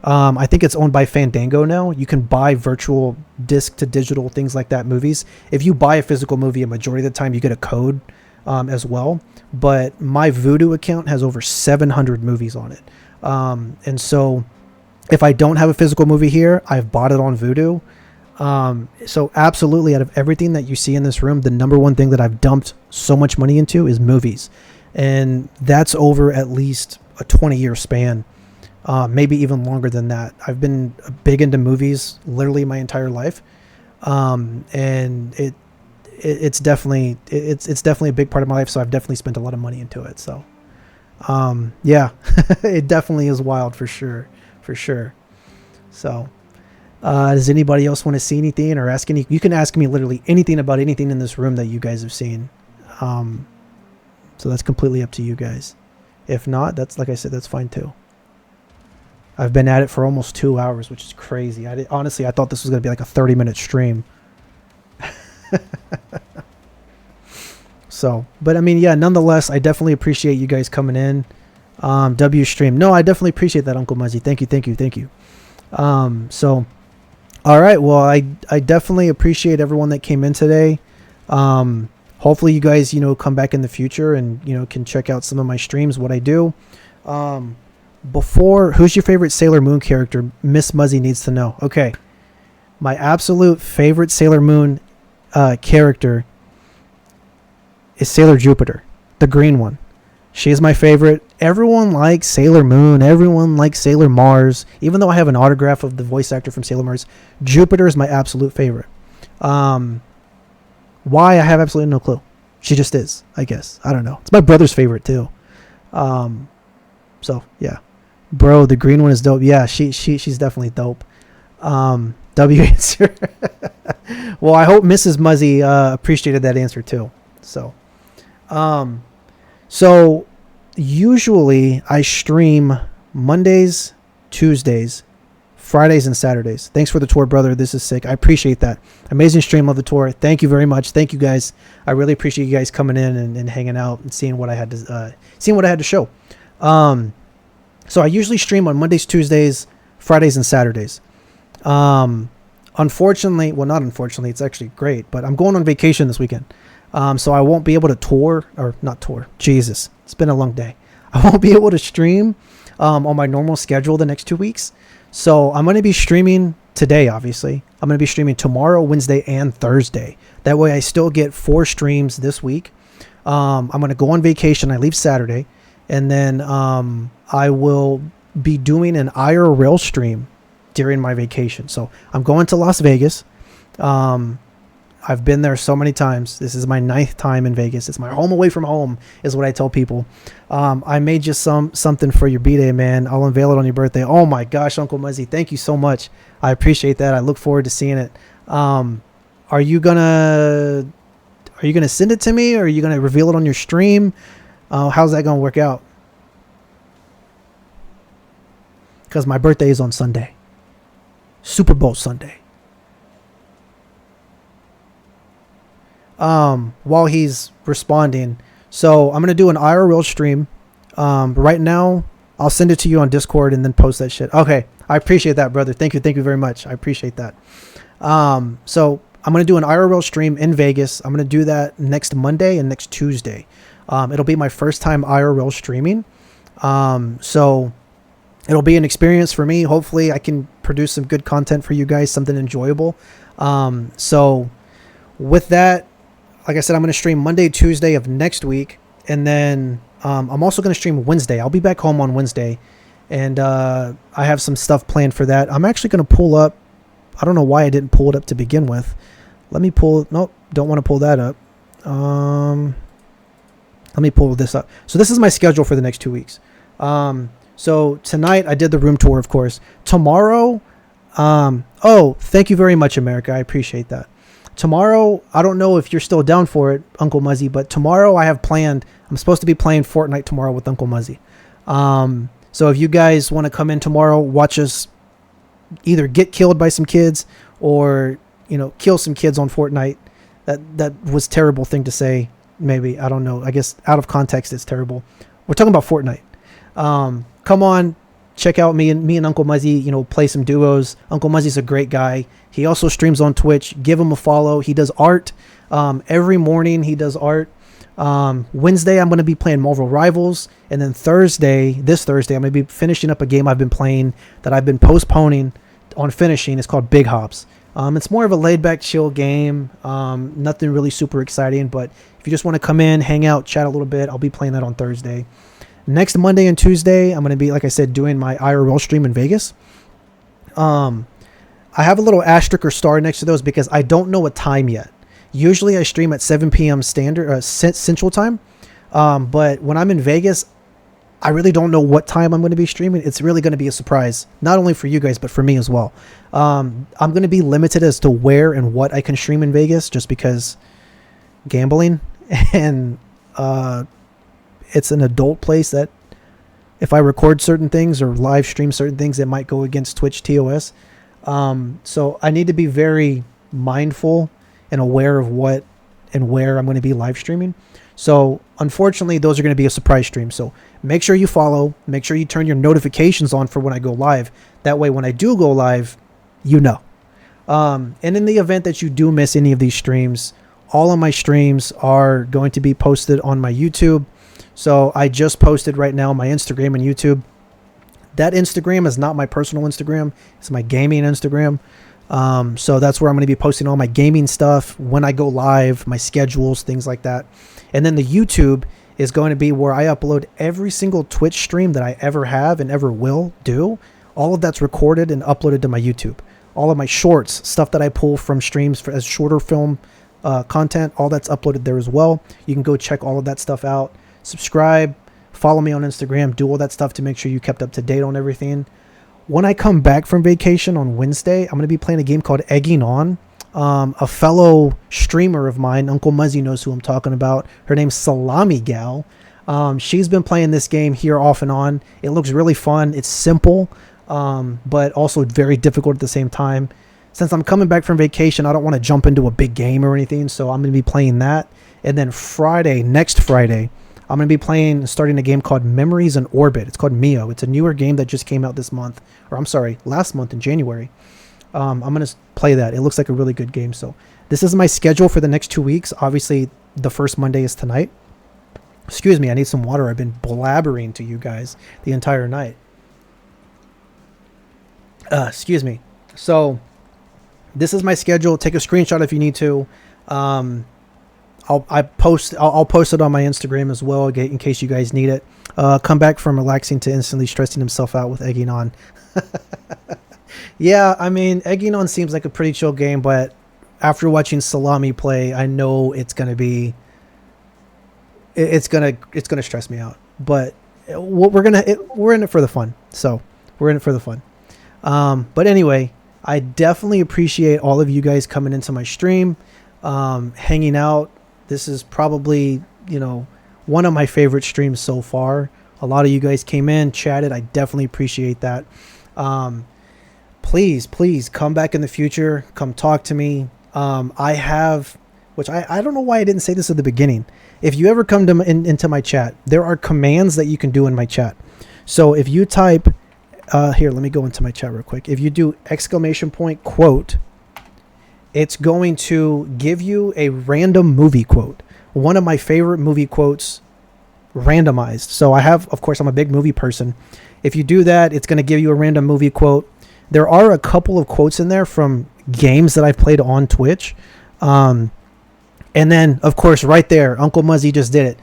I think it's owned by Fandango now. You can buy virtual disc to digital, things like that, movies. If you buy a physical movie, a majority of the time you get a code as well. But my Vudu account has over 700 movies on it. And so if I don't have a physical movie here, I've bought it on Vudu. So absolutely, out of everything that you see in this room, the number one thing that I've dumped so much money into is movies. And that's over at least a 20-year span, maybe even longer than that. I've been big into movies literally my entire life. And it's definitely a big part of my life. So I've definitely spent a lot of money into it. So, yeah, it definitely is wild for sure. So, does anybody else want to see anything or ask any? You can ask me literally anything about anything in this room that you guys have seen. So that's completely up to you guys. If not, that's, like I said, that's fine too. I've been at it for almost 2 hours, which is crazy. Honestly, I thought this was going to be like a 30-minute stream. So, but I mean, yeah, nonetheless, I definitely appreciate you guys coming in. W stream. No, I definitely appreciate that, Uncle Muzzy. Thank you. So, all right. Well, I definitely appreciate everyone that came in today. Hopefully you guys, come back in the future and, can check out some of my streams, what I do. Who's your favorite Sailor Moon character? Miss Muzzy needs to know. Okay. My absolute favorite Sailor Moon character is Sailor Jupiter, the green one. She is my favorite. Everyone likes Sailor Moon. Everyone likes Sailor Mars. Even though I have an autograph of the voice actor from Sailor Mars, Jupiter is my absolute favorite. Why? I have absolutely no clue. She just is, I guess. I don't know. It's my brother's favorite too. So yeah, bro, the green one is dope. Yeah, she's definitely dope. W answer. Well, I hope Mrs. Muzzy appreciated that answer too. So usually I stream Mondays, Tuesdays, Fridays, and Saturdays. Thanks for the tour, brother. This is sick. I appreciate that. Amazing stream. Love the tour. Thank you very much. Thank you guys. I really appreciate you guys coming in and hanging out and seeing what I had to show. So I usually stream on Mondays, Tuesdays, Fridays, and Saturdays. Unfortunately, well, not unfortunately, it's actually great, but I'm going on vacation this weekend. So I won't be able to not tour. Jesus, it's been a long day. I won't be able to stream on my normal schedule the next 2 weeks. So I'm going to be streaming today, obviously. I'm going to be streaming tomorrow, Wednesday, and Thursday. That way I still get 4 streams this week. I'm going to go on vacation. I leave Saturday. And then I will be doing an IRL stream during my vacation. So I'm going to Las Vegas. I've been there so many times. This is my 9th time in Vegas. It's my home away from home, is what I tell people. I made you something for your B-Day, man. I'll unveil it on your birthday. Oh my gosh, Uncle Muzzy, thank you so much. I appreciate that. I look forward to seeing it. Are you gonna send it to me, or are you gonna reveal it on your stream? How's that gonna work out? Because my birthday is on Sunday, Super Bowl Sunday. While he's responding, So I'm gonna do an IRL stream. Right now, I'll send it to you on Discord and then post that shit. Okay, I appreciate that, brother. Thank you very much. I appreciate that. So I'm gonna do an IRL stream in Vegas. I'm gonna do that next Monday and next Tuesday. It'll be my first time IRL streaming. So it'll be an experience for me. Hopefully, I can produce some good content for you guys, something enjoyable. So with that, like I said, I'm going to stream Monday, Tuesday of next week. And then I'm also going to stream Wednesday. I'll be back home on Wednesday. And I have some stuff planned for that. I'm actually going to pull up. I don't know why I didn't pull it up to begin with. Let me pull. Nope, don't want to pull that up. Let me pull this up. So this is my schedule for the next 2 weeks. So tonight I did the room tour, of course. Tomorrow, oh, thank you very much, America. I appreciate that. Tomorrow, I don't know if you're still down for it, Uncle Muzzy, but tomorrow I have planned, I'm supposed to be playing Fortnite tomorrow with Uncle Muzzy. So if you guys want to come in tomorrow, watch us either get killed by some kids or, you know, kill some kids on Fortnite. That was a terrible thing to say. Maybe, I don't know. I guess out of context, it's terrible. We're talking about Fortnite. Come on, check out me and Uncle Muzzy, you know, play some duos. Uncle Muzzy's a great guy. He also streams on Twitch. Give him a follow. He does art. Every morning he does art. Wednesday I'm going to be playing Marvel Rivals, and then this Thursday I'm going to be finishing up a game I've been playing that I've been postponing on finishing. It's called Big Hops. It's more of a laid-back, chill game. Nothing really super exciting, but if you just want to come in, hang out, chat a little bit, I'll be playing that on Thursday. Next Monday and Tuesday, I'm going to be, like I said, doing my IRL stream in Vegas. I have a little asterisk or star next to those because I don't know a time yet. Usually I stream at 7 p.m. standard Central Time, but when I'm in Vegas, I really don't know what time I'm going to be streaming. It's really going to be a surprise, not only for you guys, but for me as well. I'm going to be limited as to where and what I can stream in Vegas just because gambling and it's an adult place that if I record certain things or live stream certain things, it might go against Twitch TOS. So I need to be very mindful and aware of what and where I'm going to be live streaming. So unfortunately, those are going to be a surprise stream. So make sure you follow, make sure you turn your notifications on for when I go live. That way, when I do go live, you know. And in the event that you do miss any of these streams, all of my streams are going to be posted on my YouTube. So I just posted right now my Instagram and YouTube. That Instagram is not my personal Instagram. It's my gaming Instagram. So that's where I'm going to be posting all my gaming stuff when I go live, my schedules, things like that. And then the YouTube is going to be where I upload every single Twitch stream that I ever have and ever will do. All of that's recorded and uploaded to my YouTube. All of my shorts, stuff that I pull from streams as shorter film content, all that's uploaded there as well. You can go check all of that stuff out. Subscribe, follow me on Instagram, do all that stuff to make sure you kept up to date on everything. When I come back from vacation on Wednesday, I'm going to be playing a game called Egging On. A fellow streamer of mine, Uncle Muzzy knows who I'm talking about. Her name's Salami Gal. She's been playing this game here off and on. It looks really fun. It's simple, but also very difficult at the same time. Since I'm coming back from vacation, I don't want to jump into a big game or anything, so I'm going to be playing that. And then next Friday, I'm going to be starting a game called Memories in Orbit. It's called Mio. It's a newer game that just came out this month, or I'm sorry, last month in January. I'm going to play that. It looks like a really good game. So this is my schedule for the next 2 weeks. Obviously, the first Monday is tonight. Excuse me, I need some water. I've been blabbering to you guys the entire night. Excuse me. So this is my schedule. Take a screenshot if you need to. I'll post it on my Instagram as well in case you guys need it. Come back from relaxing to instantly stressing himself out with Egging On. Yeah, I mean, Egging On seems like a pretty chill game, but after watching Salami play, I know it's gonna stress me out. But we're in it for the fun. So we're in it for the fun. But anyway, I definitely appreciate all of you guys coming into my stream, hanging out. This is probably, one of my favorite streams so far. A lot of you guys came in, chatted. I definitely appreciate that. Please come back in the future. Come talk to me. I have which I don't know why I didn't say this at the beginning. If you ever come to into my chat, there are commands that you can do in my chat. So if you type, here, let me go into my chat real quick. If you do !, quote, it's going to give you a random movie quote. One of my favorite movie quotes, randomized. So I have, of course, I'm a big movie person. If you do that, it's going to give you a random movie quote. There are a couple of quotes in there from games that I've played on Twitch. And then, of course, right there, Uncle Muzzy just did it.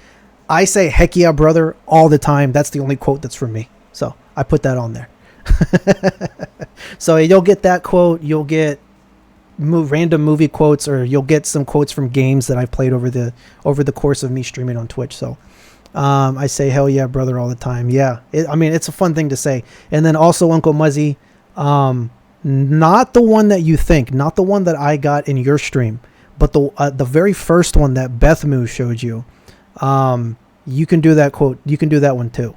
I say, heck yeah, brother, all the time. That's the only quote that's from me. So I put that on there. So you'll get that quote. You'll get random movie quotes, or you'll get some quotes from games that I've played over the course of me streaming on Twitch. So I say, hell yeah, brother, all the time. Yeah. It's a fun thing to say. And then also, Uncle Muzzy, not the one that you think, not the one that I got in your stream, but the very first one that Beth Moo showed you. You can do that quote. You can do that one too.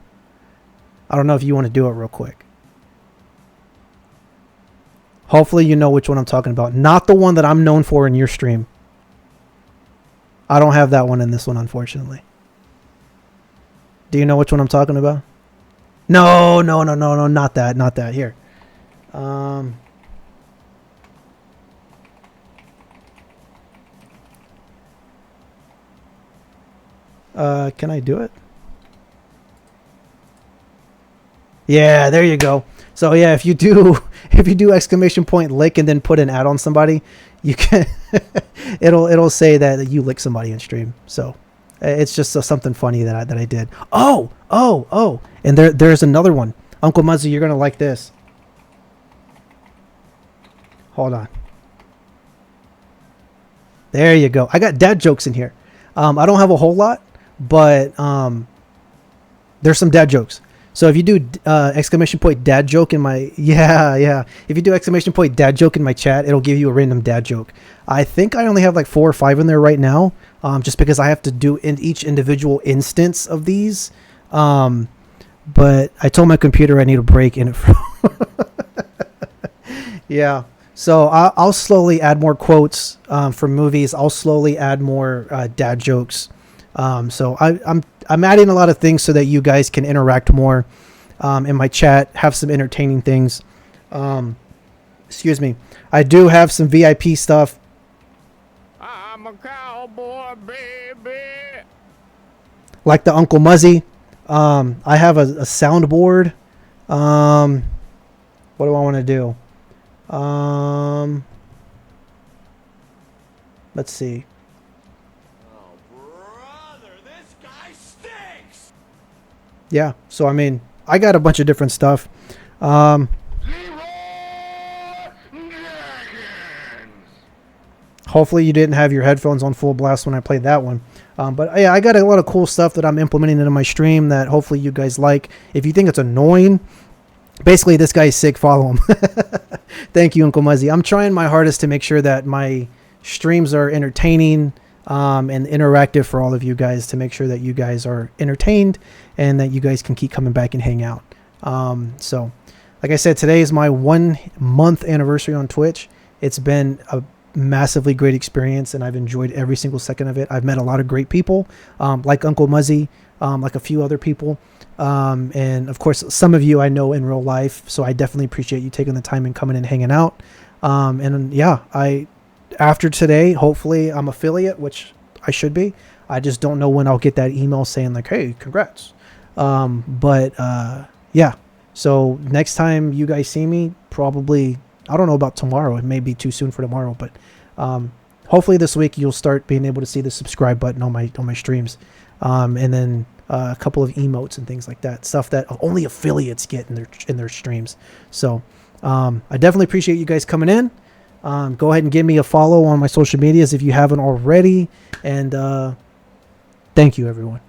I don't know if you want to do it real quick. Hopefully you know which one I'm talking about. Not the one that I'm known for in your stream. I don't have that one in this one, unfortunately. Do you know which one I'm talking about? No, not that. Here. Can I do it? Yeah, there you go. So yeah, if you do !lick and then put an ad on somebody, you can it'll say that you lick somebody in stream. So it's just something funny that I did. Oh, and there's another one. Uncle Muzzy, you're gonna like this. Hold on. There you go. I got dad jokes in here. I don't have a whole lot, but there's some dad jokes. So if you do ! Dad joke in my if you do ! Dad joke in my chat, it'll give you a random dad joke. I think I only have like 4 or 5 in there right now, just because I have to do in each individual instance of these. But I told my computer I need a break in it. Yeah. So I'll slowly add more quotes from movies. I'll slowly add more dad jokes. So I'm adding a lot of things so that you guys can interact more in my chat, have some entertaining things. Excuse me. I do have some VIP stuff. I'm a cowboy, baby. Like the Uncle Muzzy. I have a soundboard. What do I want to do? Let's see. Yeah, so I got a bunch of different stuff. Hopefully you didn't have your headphones on full blast when I played that one. But yeah, I got a lot of cool stuff that I'm implementing into my stream that hopefully you guys like. If you think it's annoying, basically this guy is sick, follow him. Thank you, Uncle Muzzy. I'm trying my hardest to make sure that my streams are entertaining and interactive for all of you guys, to make sure that you guys are entertained and that you guys can keep coming back and hang out. So like I said, today is my 1 month anniversary on Twitch. It's been a massively great experience and I've enjoyed every single second of it. I've met a lot of great people, like Uncle Muzzy, like a few other people. And of course, some of you I know in real life. So I definitely appreciate you taking the time and coming and hanging out. And yeah, after today, hopefully I'm affiliate, which I should be. I just don't know when I'll get that email saying like, hey, congrats. Yeah. So next time you guys see me, probably, I don't know about tomorrow. It may be too soon for tomorrow, but hopefully this week you'll start being able to see the subscribe button on my streams. And then a couple of emotes and things like that, stuff that only affiliates get in their streams. So I definitely appreciate you guys coming in. Go ahead and give me a follow on my social medias if you haven't already. And thank you, everyone.